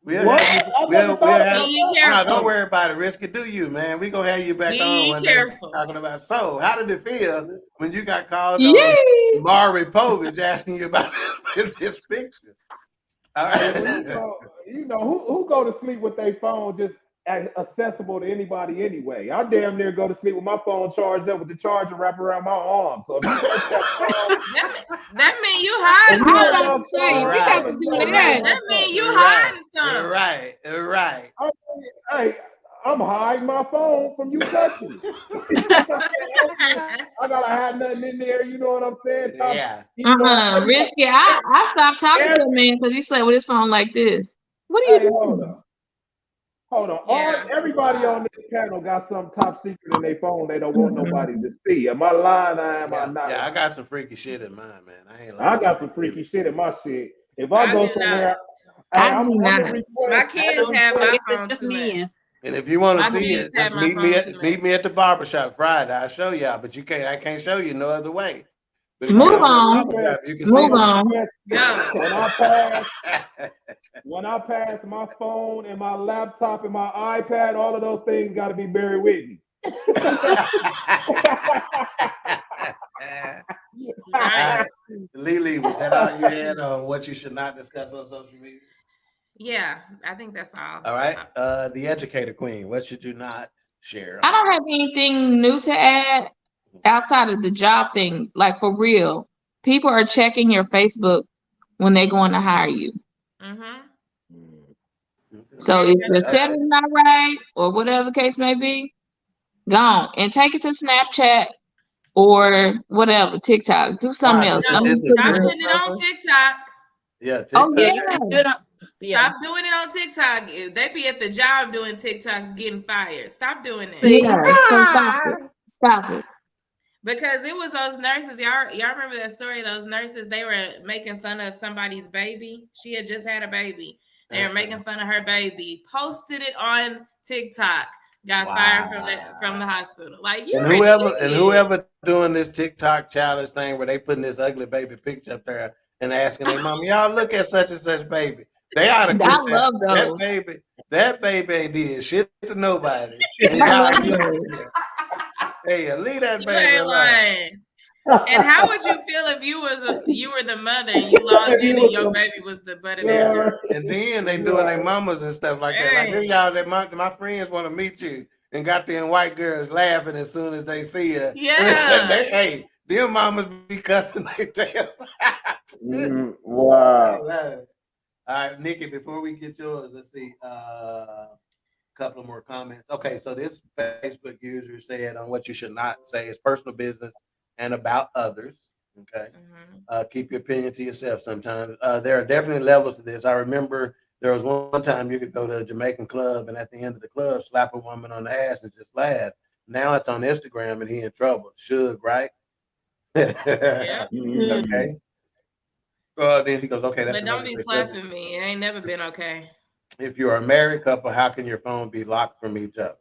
We'll What? have, Be careful. no, don't worry about it. Risky, do you, man? We're gonna have you back on one day talking about. So, how did it feel when you got called on Maury Povich asking you about this picture? All right. You know who go to sleep with their phone just accessible to anybody anyway. I damn near go to sleep with my phone charged up with the charger wrapped around my arm. So if you touch that phone, that mean you hiding. I was about to say, you got to do that. That mean you hiding something. Right. Hey, I'm hiding my phone from you touching it. I gotta hide nothing in there. You know what I'm saying? Yeah. Risky. I stopped talking to him, man, because he slept with his phone like this. What are you doing? Hold on. Yeah. Everybody on this panel got some top secret in their phone they don't want nobody to see. Am I lying? Am I not? Yeah, I got some freaky shit in mine, man. I ain't lying. I got some freaky shit in my shit. If I go somewhere, I do not. My kids have my phone It's just too me. much. And if you want to My see kids it, have just my meet phone me at the barbershop Friday. I'll show y'all, but I can't show you no other way. But if Move you go to the on. barbershop, you can Move see on. When I pass my phone and my laptop and my iPad, all of those things got to be buried with me. Lily, was that all you had on what you should not discuss on social media? Yeah, I think that's all. All right. The educator queen, what should you not share? I don't have anything new to add outside of the job thing. Like, for real, people are checking your Facebook when they're going to hire you. Mm-hmm. So if the setting's not right or whatever the case may be, go on and take it to Snapchat or whatever, TikTok. Do something else. Stop putting it on TikTok. Yeah. TikTok. Oh, yeah. Stop doing it on TikTok. They be at the job doing TikToks getting fired. Stop doing it. Yeah, so stop it. Stop it. Because it was those nurses. Y'all remember that story? Those nurses, they were making fun of somebody's baby. She had just had a baby. They were making fun of her baby. Posted it on TikTok. Got fired from the hospital. Like, you and whoever doing this TikTok challenge thing where they putting this ugly baby picture up there and asking their mom, y'all look at such and such baby. They ought to quit I love those. That baby ain't did shit to nobody. Hey, leave that baby alone. And how would you feel if you were the mother and you logged in and your baby was the butt of the joke? And then they doing their mamas and stuff like that. Like, here y'all, my friends want to meet you, and got them white girls laughing as soon as they see her. Yeah. Them mamas be cussing their tails out. Wow. All right, Nikki, before we get yours, let's see. Couple of more comments. Okay, so this Facebook user said on what you should not say is personal business and about others. Okay. Keep your opinion to yourself sometimes. There are definitely levels to this. I remember there was one time you could go to a Jamaican club and at the end of the club slap a woman on the ass and just laugh. Now it's on Instagram and he in trouble. Should, right? Yeah. Okay. Then he goes, okay, that's but don't be slapping me. It ain't never been okay. If you are a married couple, how can your phone be locked from each other?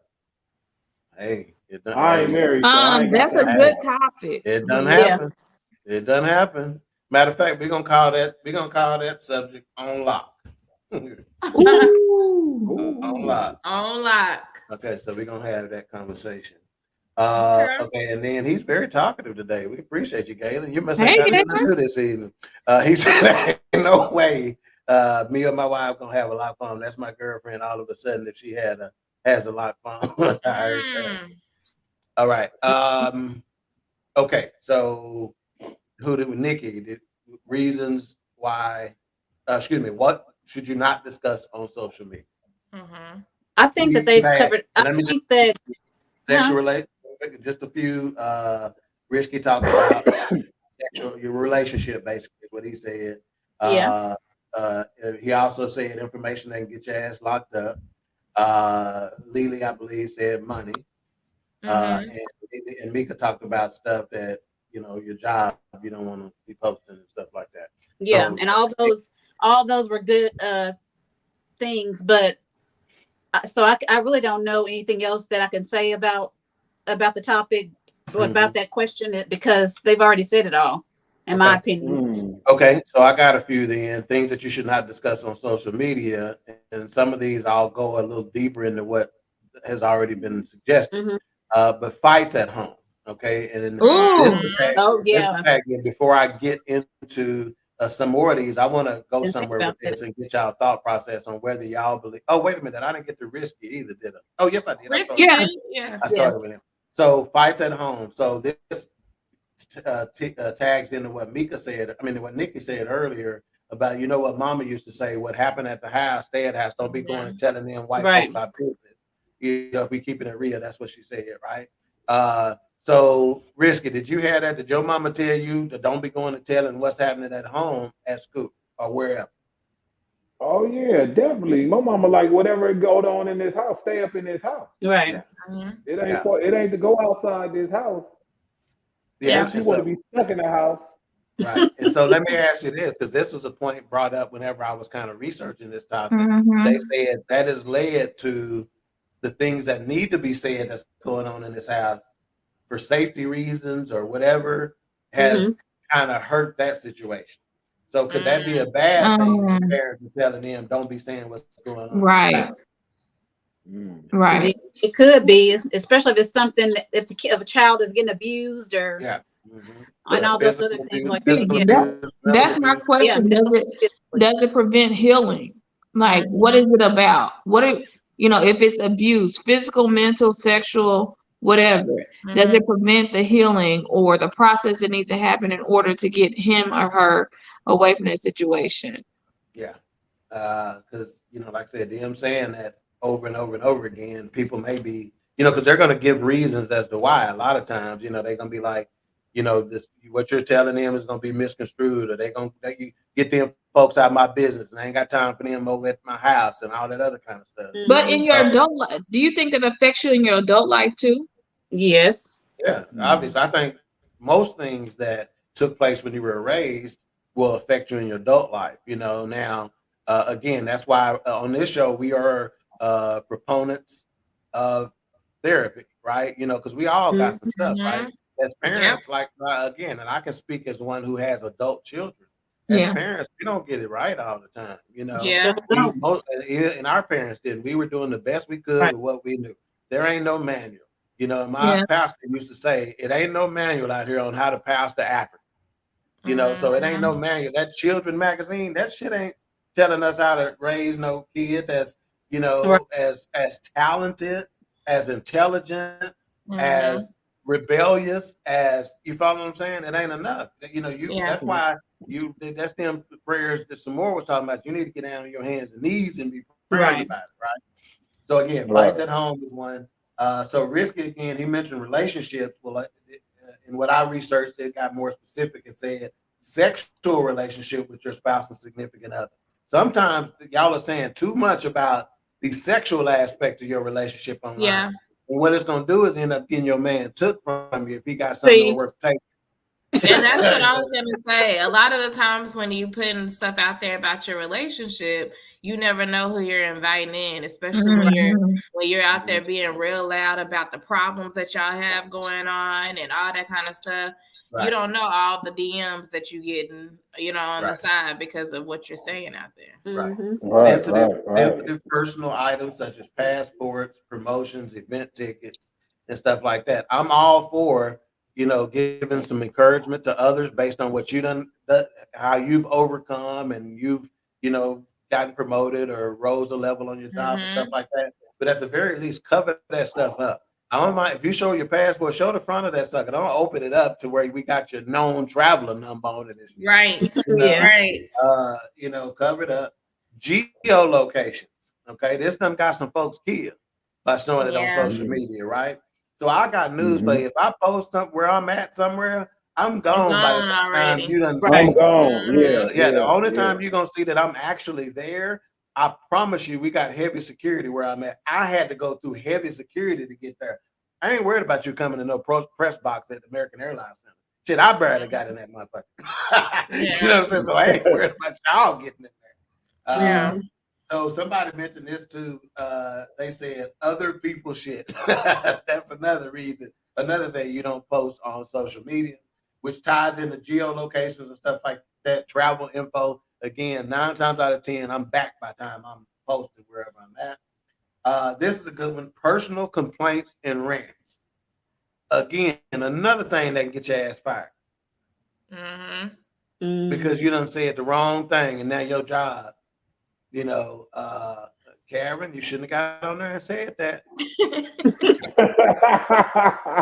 Hey, I ain't married. So that's a good topic. It doesn't happen. It doesn't happen. Matter of fact, we're gonna call that subject on lock. On lock. On lock. Okay, so we're gonna have that conversation. Okay, and then he's very talkative today. We appreciate you, Galen. You must have got nothing to do this evening. He said, "Ain't no way me or my wife gonna have a lock phone. That's my girlfriend. All of a sudden, if she has a lock phone." All right. Okay. So, Nikki? Reasons why? What should you not discuss on social media? I think that they've covered. I think that sexual relationship. Just a few. Risky talking about your relationship. Basically, is what he said. He also said information that can get your ass locked up. Lily, I believe, said money. Mhm. And Mika talked about stuff that, you know, your job, you don't want to be posting and stuff like that. Yeah, So, and all those were good things, but so I really don't know anything else that I can say about the topic or about that question because they've already said it all, in my opinion. Okay, so I got a few then things that you should not discuss on social media, and some of these I'll go a little deeper into what has already been suggested. But fights at home, okay, and this is fact, before I get into some more of these, I want to go somewhere with this and get y'all thought process on whether y'all believe. Oh, wait a minute, I didn't get to Risky either, did I? Oh, yes, I did. I started with him. So fights at home. So this tags into what Mika said. I mean, what Nikki said earlier about, you know, what Mama used to say: "What happened at the house, stay at the house. Don't be going and telling them white folks our business." You know, if we keeping it real, that's what she said, right? So, Risky, did you hear that? Did your mama tell you that don't be going and telling what's happening at home, at school, or wherever? Oh yeah, definitely. My mama like whatever goes on in this house, stay up in this house. Right. Yeah. It ain't to go outside this house. Yeah. You want to be stuck in the house. Right. And so let me ask you this, because this was a point brought up whenever I was kind of researching this topic. They said that has led to the things that need to be said that's going on in this house for safety reasons or whatever has kind of hurt that situation. So could that be a bad thing? If parents are telling them, don't be saying what's going on. Right. Right. It could be, especially if it's something that if a child is getting abused or and all those other things like that. That's my question. Does it prevent healing? Like, what is it about? If it's abuse, physical, mental, sexual, whatever, does it prevent the healing or the process that needs to happen in order to get him or her away from that situation? Yeah. Because, like I said, them saying that over and over and over again, people may be, because they're going to give reasons as to why. A lot of times, they're going to be like, what you're telling them is going to be misconstrued, or they're going to get them folks out of my business, and I ain't got time for them over at my house and all that other kind of stuff. But in your adult life, do you think that affects you in your adult life too? Yes. Yeah, obviously. I think most things that took place when you were raised will affect you in your adult life. Now, again, that's why on this show we are proponents of therapy, right? Because we all got some stuff, right? As parents, again, and I can speak as one who has adult children. As parents, we don't get it right all the time, and our parents didn't. We were doing the best we could with what we knew. There ain't no manual. My pastor used to say, it ain't no manual out here on how to pastor Africa. So it ain't no manual. That children magazine, that shit ain't telling us how to raise no kid that's, as talented, as intelligent, as rebellious as, you follow what I'm saying? It ain't enough. That's why that's them prayers that Samora was talking about. You need to get down on your hands and knees and be praying about it, right? So again, fights at home is one. So Risky, again, he mentioned relationships. Well, in what I researched, it got more specific and said sexual relationship with your spouse and significant other. Sometimes y'all are saying too much about the sexual aspect of your relationship online. Yeah. And what it's going to do is end up getting your man took from you if he got something worth taking. And that's what I was going to say. A lot of the times when you putting stuff out there about your relationship, you never know who you're inviting in, especially when you're out there being real loud about the problems that y'all have going on and all that kind of stuff. Right. You don't know all the DMs that you getting, on the side because of what you're saying out there. Right. Sensitive personal items such as passports, promotions, event tickets, and stuff like that. I'm all for, giving some encouragement to others based on what you done, how you've overcome and you've, gotten promoted or rose a level on your job and stuff like that. But at the very least, cover that stuff up. I don't mind if you show your passport, show the front of that sucker. Don't open it up to where we got your known traveler number on it. Right. Right. Cover it up. Geolocations. Okay. This done got some folks killed by showing it on social media, right? So I got news, but if I post something where I'm at somewhere, I'm gone by the time you done. I'm gone. Yeah. The only time you're gonna see that I'm actually there, I promise you, we got heavy security where I'm at. I had to go through heavy security to get there. I ain't worried about you coming to no press box at the American Airlines Center. Shit, I barely got in that motherfucker. You know what I'm saying? So I ain't worried about y'all getting in there. Yeah. So somebody mentioned this too. They said other people shit. That's another reason. Another thing you don't post on social media, which ties into geolocations and stuff like that, travel info. Again, 9 times out of 10, I'm back by the time I'm posted wherever I'm at. This is a good one. Personal complaints and rants. Again, another thing that can get your ass fired. Because you done said the wrong thing and now your job. You know, Karen, you shouldn't have got on there and said that.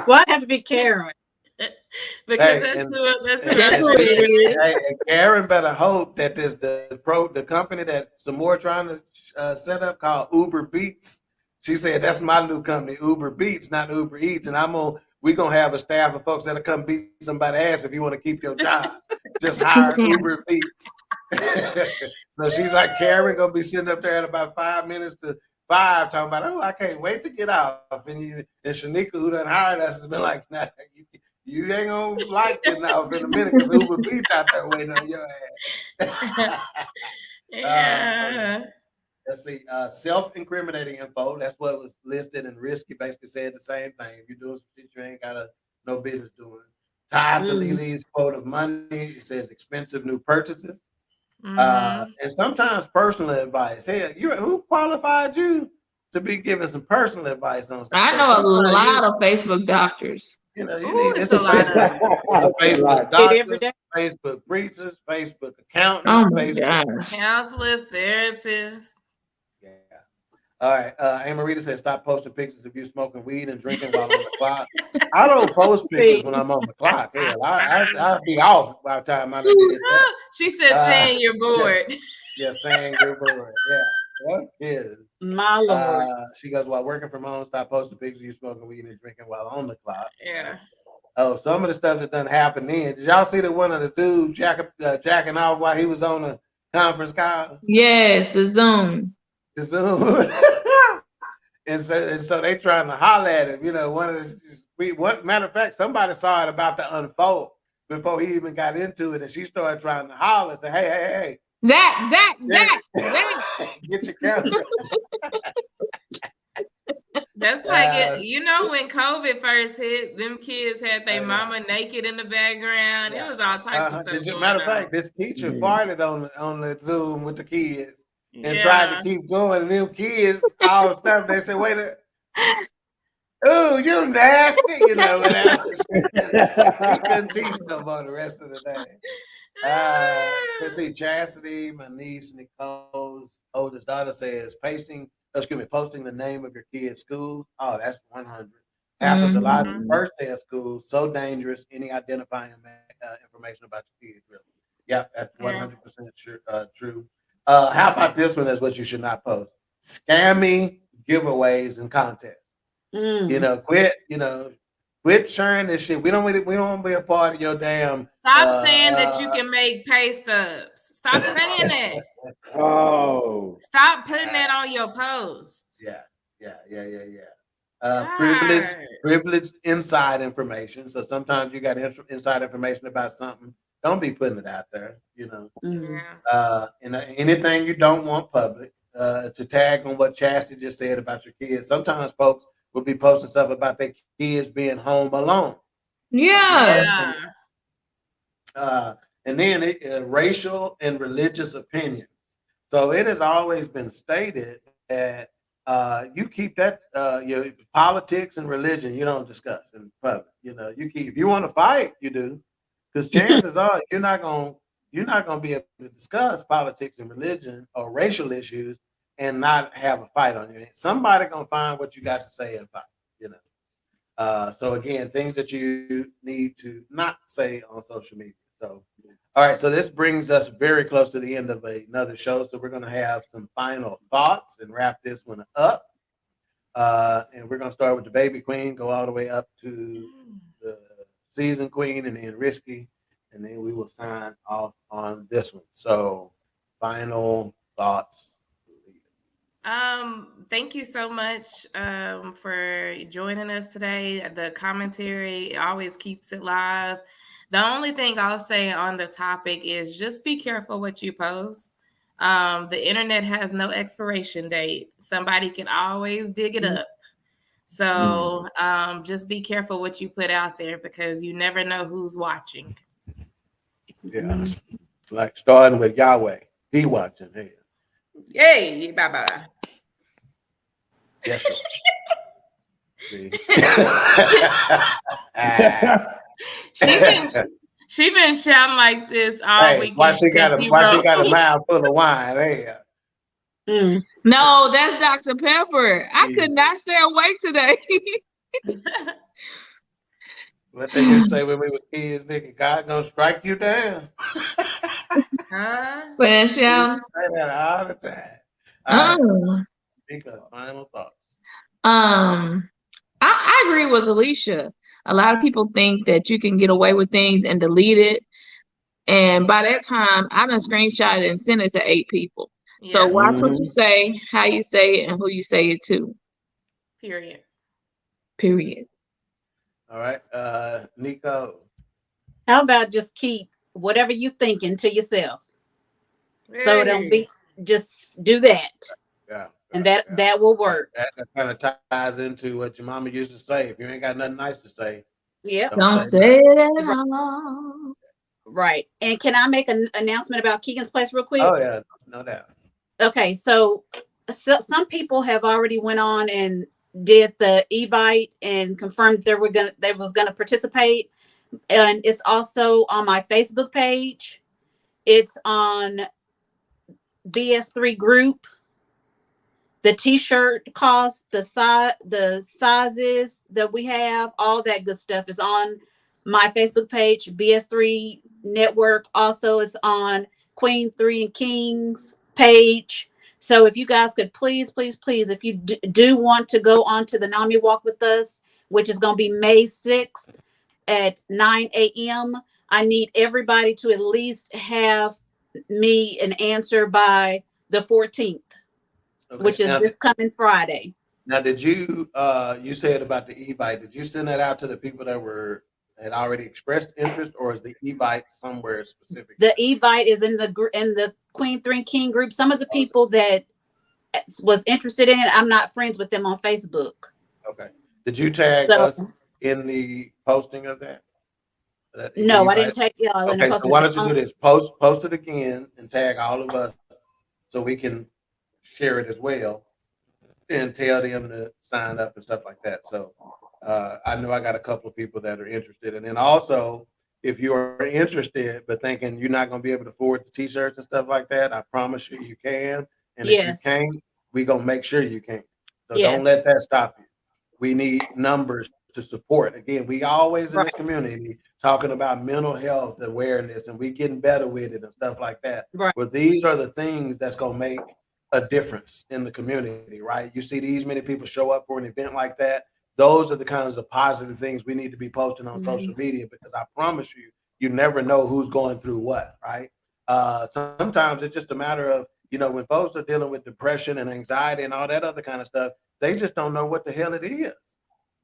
Why have to be Karen? Because that's who it is. And Karen better hope that the company that Samora trying to set up called Uber Beats. She said that's my new company, Uber Beats, not Uber Eats, and we're gonna have a staff of folks that'll come beat somebody's ass if you want to keep your job. Just hire Uber Beats. So she's like, Karen gonna be sitting up there at about 5 minutes to 5 talking about, oh, I can't wait to get off. And Shanika, who done hired us, has been like, nah, you ain't gonna like getting off in a minute because Uber Beats out there waiting on your ass. Yeah. Let's see, self-incriminating info. That's what was listed, and Risky basically said the same thing. If you're doing some shit you ain't got no business doing. Tied to Lily's quote of money, it says expensive new purchases. And sometimes personal advice. Hey, who qualified you to be giving some personal advice on stuff? I know a lot of Facebook doctors. You know, it's a lot of Facebook doctors, Facebook preachers, Facebook accountants, Facebook counselors, therapists. Yeah. All right. Amarita said, stop posting pictures of you smoking weed and drinking while on the clock. I don't post pictures when I'm on the clock. Hell, I'll be off by the time I get that. She said, saying you're bored. Yeah, saying you're bored. Yeah. What is my Lord? She goes, while working from home, stop posting pictures of you smoking weed and drinking while on the clock. Yeah. Oh, some of the stuff that done happened then. Did y'all see that one of the dudes jacking off while he was on a conference call? Yes, the Zoom. The Zoom. and so they trying to holler at him. You know, matter of fact, somebody saw it about to unfold before he even got into it, and she started trying to holler and say, hey. Zach. Get your camera. That's like when COVID first hit, them kids had their mama naked in the background. It was all types of stuff. Matter of fact, this teacher farted on the Zoom with the kids and tried to keep going, and them kids all stuff. They said, "Wait a." Oh, you nasty, you know. He couldn't teach no more the rest of the day. Let's see, Chastity, my niece Nicole's oldest daughter, says posting the name of your kid's school. Oh, that's 100. Happens a lot. The first day of school, so dangerous. Any identifying information about your kids, really. Yeah, that's 100% true. How about this one? Is what you should not post: scammy giveaways and contests. Quit sharing this shit. We don't want to be a part of your damn. Stop saying that you can make pay stubs. Stop saying that. Oh. Stop putting that on your posts. Yeah. Privileged inside information. So sometimes you got inside information about something. Don't be putting it out there. And anything you don't want public. To tag on what Chastity just said about your kids. Sometimes folks will be posting stuff about their kids being home alone. Yeah. And then racial and religious opinions. So it has always been stated that you keep that your politics and religion you don't discuss in public. You keep, if you want to fight, you do, because chances are you're not gonna be able to discuss politics and religion or racial issues and not have a fight on your hands. Somebody gonna find what you got to say and fight. So again, things that you need to not say on social media. So, all right. So this brings us very close to the end of another show. So we're gonna have some final thoughts and wrap this one up. And we're gonna start with the baby queen, go all the way up to the season queen, and then Risky, and then we will sign off on this one. So, final thoughts. Thank you so much for joining us today. The commentary always keeps it live. The only thing I'll say on the topic is just be careful what you post. The internet has no expiration date. Somebody can always dig it up. So just be careful what you put out there because you never know who's watching. Yeah, it's like starting with Yahweh. He watching here. Yay, bye-bye. Yes, sir. See? She been shouting like this all weekend. Why she got a mouth full of wine? Hey. No, that's Dr. Pepper. I could not stay awake today. What they used to say when we were kids, nigga, God gonna strike you down. But Shell, say that all the time. Speak of final thoughts. I agree with Alicia. A lot of people think that you can get away with things and delete it. And by that time, I done screenshot it and sent it to 8 people. Yeah. So watch what you say, how you say it, and who you say it to. Period. All right. Nico. How about just keep whatever you thinking to yourself? Hey. So don't be, just do that. Yeah. And that will work. That kind of ties into what your mama used to say. If you ain't got nothing nice to say, don't say it at all. Right. And can I make an announcement about Keegan's Place real quick? Oh yeah, no doubt. Okay, so some people have already went on and did the Evite and confirmed they was gonna participate, and it's also on my Facebook page. It's on BS3 group. The T-shirt cost, the sizes that we have, all that good stuff is on my Facebook page, BS3 Network. Also, it's on Queen 3 and Kings page. So if you guys could please, if you do want to go on to the NAMI walk with us, which is going to be May 6th at 9 a.m., I need everybody to at least have me an answer by the 14th. Okay. Which is this coming Friday. Now, did you you said about the Evite? Did you send that out to the people that had already expressed interest, or is the Evite somewhere specific? The Evite is in the Queen 3 and King group. Some of the people that was interested in it, I'm not friends with them on Facebook. Okay. Did you tag us in the posting of that? No, Evite? I didn't tag y'all. Okay, so why don't you do this? Post it again and tag all of us so we can share it as well and tell them to sign up and stuff like that. So I know I got a couple of people that are interested. And then also, if you're interested but thinking you're not going to be able to afford the T-shirts and stuff like that, I promise you can. And if you can't, we're going to make sure you can. So don't let that stop you. We need numbers to support. Again, we always in this community talking about mental health awareness, and we getting better with it and stuff like that. Right. But these are the things that's going to make a difference in the community, right? You see these many people show up for an event like that. Those are the kinds of positive things we need to be posting on social media, because I promise you, you never know who's going through what, right? Sometimes it's just a matter of, when folks are dealing with depression and anxiety and all that other kind of stuff, they just don't know what the hell it is.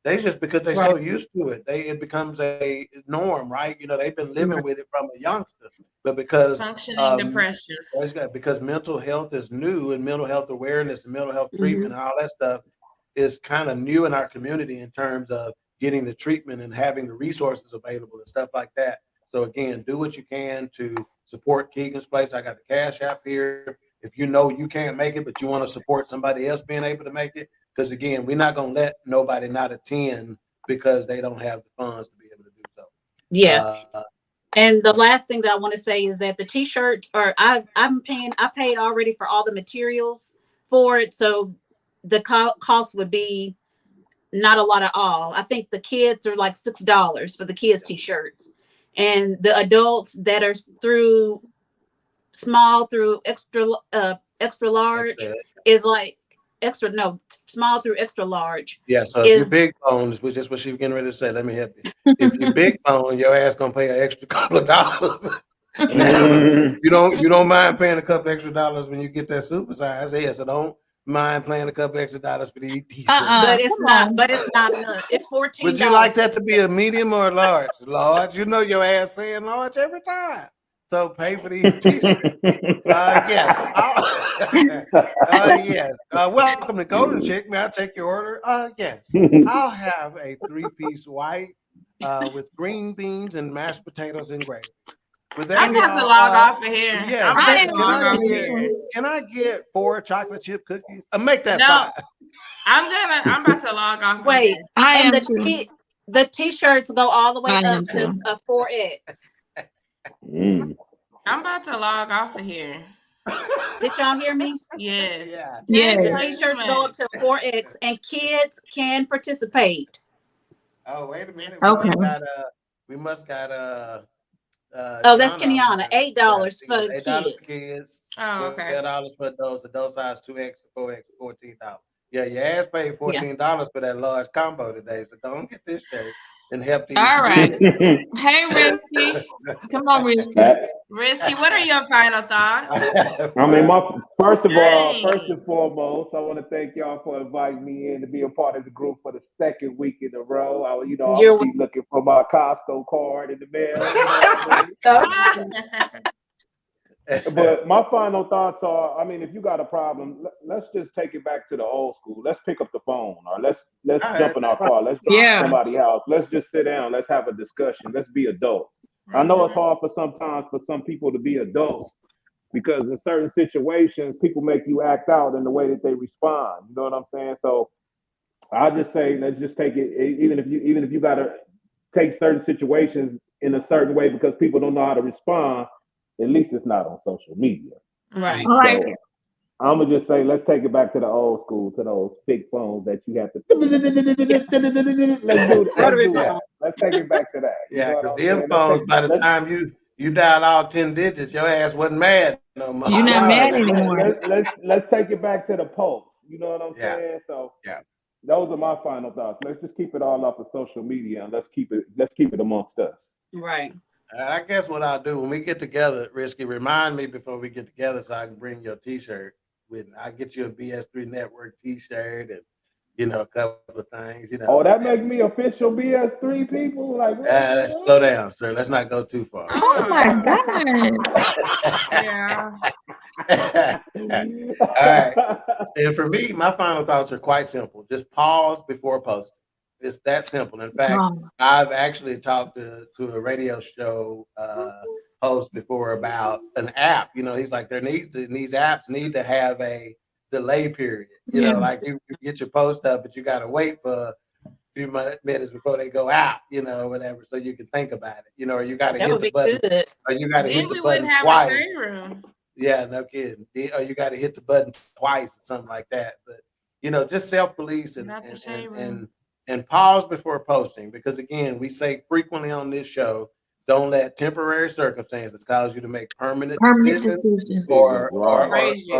They just, because they're so used to it, it becomes a norm, right? They've been living with it from a youngster, but because functioning depression, because mental health is new, and mental health awareness and mental health treatment and all that stuff is kind of new in our community in terms of getting the treatment and having the resources available and stuff like that. So again, do what you can to support Keegan's Place. I got the Cash App here. If you know you can't make it, but you want to support somebody else being able to make it, because again, we're not going to let nobody not attend because they don't have the funds to be able to do so. Yeah. And the last thing that I want to say is that the T-shirts I paid already for all the materials for it. So the cost would be not a lot at all. I think the kids are like $6 for the kids T-shirts, and the adults that are through small through extra large is like small through extra large. Yeah, so if you're big bone, which is what she was getting ready to say, let me help you. If you're big bone, your ass gonna pay an extra couple of dollars. Now, you don't mind paying a couple extra dollars when you get that super size. Yeah, so mind paying a couple extra dollars for these t-shirts? But it's come not. on. But it's not enough. It's $14. Would you like that to be a medium or a large? Large. You know your ass saying large every time. So pay for these t-shirts. Yes. Yes. Welcome to Golden Chick. May I take your order? Yes. I'll have a 3-piece white with green beans and mashed potatoes and gravy. I'm about to log off of here. Yes. Can I get 4 chocolate chip cookies? Make that 5. I'm about to log off. Wait, I am and too. the t-shirts go all the way I am up to too. a 4X. I'm about to log off of here. Did y'all hear me? Yes. Yeah. The t-shirts go up to 4X, and kids can participate. Oh, wait a minute. Okay. We must got Oh, that's Kenyatta. $8 for $8 for kids. kids. Oh, okay. $12 for adult size 2X, 4X, $14. Yeah, your ass paid $14 for that large combo today. So don't get this shirt and help these. All right. Hey, Risky. Come on, Risky. Risky, what are your final thoughts? I mean, first and foremost, I want to thank y'all for inviting me in to be a part of the group for the second week in a row. I'll be looking for my Costco card in the mail. But my final thoughts are, I mean, if you got a problem, let's just take it back to the old school. Let's pick up the phone, or let's jump in our car. Let's drive to somebody's house. Let's just sit down. Let's have a discussion. Let's be adults. I know it's hard for some people to be adults because in certain situations, people make you act out in the way that they respond. You know what I'm saying? So I just say, let's just take it. Even if you got to take certain situations in a certain way because people don't know how to respond, at least it's not on social media. Right. So I'm gonna just say, let's take it back to the old school, to those big phones that you have to. Let's take it back to that. Yeah, because them phones, by the time you dial all 10 digits, your ass wasn't mad no more. You're not mad anymore. Let's take it back to the post. You know what I'm saying? So those are my final thoughts. Let's just keep it all off of social media and let's keep it amongst us. Right. I guess what I'll do when we get together, Risky, remind me before we get together so I can bring your t-shirt with me. I'll get you a BS3 Network t-shirt and, a couple of things, Oh, that makes me official BS3 people? Like, let's slow down, sir. Let's not go too far. Oh, my God. Yeah. All right. And for me, my final thoughts are quite simple. Just pause before posting. It's that simple. In fact, I've actually talked to a radio show host before about an app. He's like, these apps need to have a delay period. Like you get your post up, but you got to wait for a few minutes before they go out, whatever, so you can think about it, or you got to hit the button. Good. Or you got to hit the button twice. Yeah, no kidding. Or you got to hit the button twice or something like that. But, just self-police and pause before posting, because again, we say frequently on this show, don't let temporary circumstances cause you to make permanent decisions or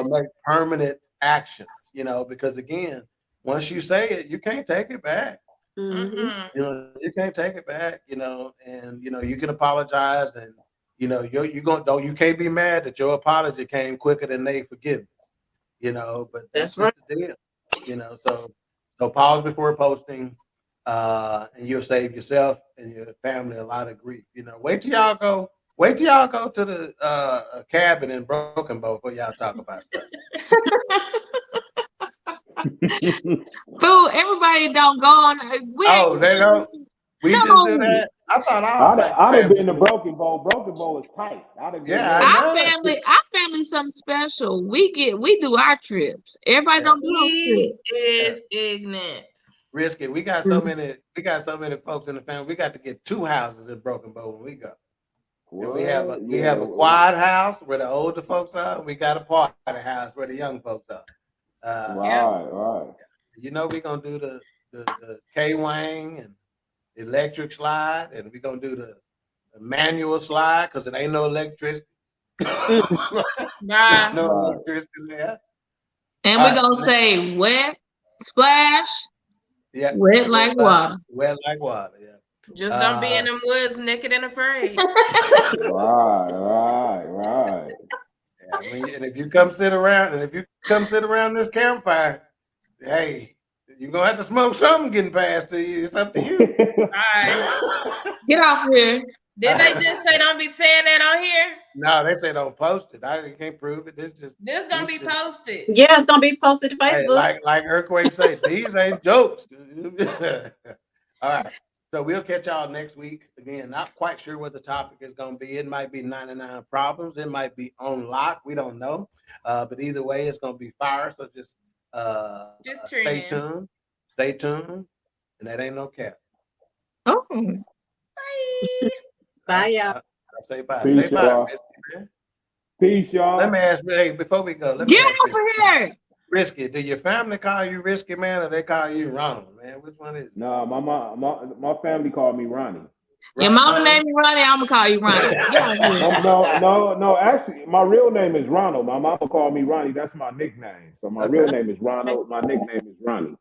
make permanent actions, because again, once you say it, you can't take it back. Mm-hmm. You can't take it back, and you can apologize and you can't be mad that your apology came quicker than they forgiveness, but that's right. The deal, so pause before posting, and you'll save yourself and your family a lot of grief. Wait till y'all go to the cabin in Broken Bow before y'all talk about stuff. Fool, everybody don't go on. They don't. We just do that. I thought I'd have been to Broken Bow. Broken Bow is tight. Our family something special. We do our trips. Everybody don't do those trips. Is ignorant. Risky. We got so many folks in the family. We got to get 2 houses in Broken Bow when we go. We have a quad house where the older folks are. We got a party house where the young folks are. Right. We're gonna do the K-Wang and the electric slide, and we're gonna do the manual slide because it ain't no electricity. No electricity there. And we're gonna say wet splash. Yeah, wet like water. Wet like water. Yeah. Just don't be in them woods naked and afraid. Right. And if you come sit around this campfire, hey, you're gonna have to smoke something getting past to you. It's up to you. All right. Get off here. Didn't they just say don't be saying that on here? No, they say don't post it. I can't prove it. This gonna be posted. Yeah, it's gonna be posted to Facebook. Hey, like Earthquake say, these ain't jokes. All right. So we'll catch y'all next week. Again, not quite sure what the topic is going to be. It might be 99 problems. It might be on lock. We don't know. But either way, it's going to be fire. So just stay tuned. Stay tuned. And that ain't no cap. Oh. Bye. Bye, y'all. I'll say bye. Peace, Say bye. y'all. Peace, y'all. Let me ask, hey, before we go, Get over here. Risky, do your family call you Risky, man, or they call you Ronald, man? Which one is it? No, my family called me Ronnie. Your mama named you Ronnie, I'm gonna call you Ronnie. No. Actually, my real name is Ronald. My mama called me Ronnie. That's my nickname. So my real name is Ronald. My nickname is Ronnie.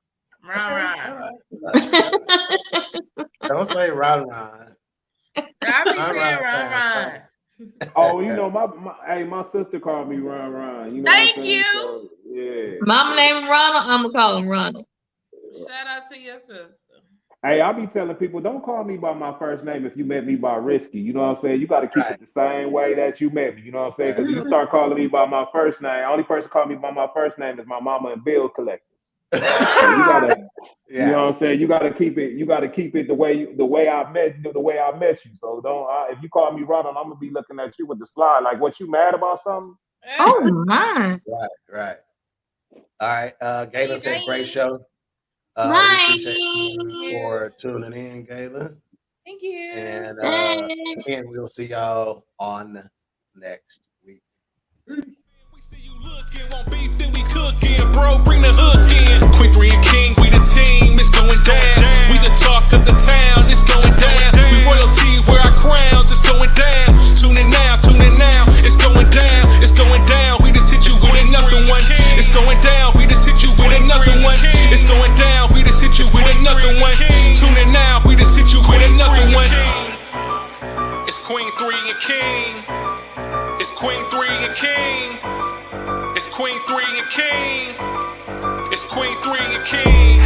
Ron. Don't say Ron. I be saying Ron. Oh, you know, my sister called me Ron. You know Thank what I'm saying? you. So, yeah. Mama named him Ronald, I'm gonna call him Ronald. Shout out to your sister. Hey, I be telling people, don't call me by my first name if you met me by Risky. You know what I'm saying? You got to keep it the same way that you met me. You know what I'm saying? Because you start calling me by my first name. Only person call me by my first name is my mama and bill collector. So you gotta, you know what I'm saying? You gotta keep it. You gotta keep it the way I met you. So don't. If you call me Ronald, I'm gonna be looking at you with the slide. Like, what, you mad about something? Oh my! Right. All right. Gayla said, great show. Bye. We appreciate you for tuning in, Gayla. Thank you. And again, we'll see y'all on next week. Want beef, then we cooking, bro. Bring the hook in. Queen 3 and King, we the team. It's going down. We the talk of the town. It's going down. We royalty, wear our crowns. It's going down. Tune in now. It's going down. It's going down. We just hit you with another one. It's going down. We just hit you with another one. It's going down. We just hit you with another one. Tune in now. We just hit you with another one. It's Queen 3 and King. It's Queen 3 and King. It's Queen 3 and King. It's Queen 3 and King.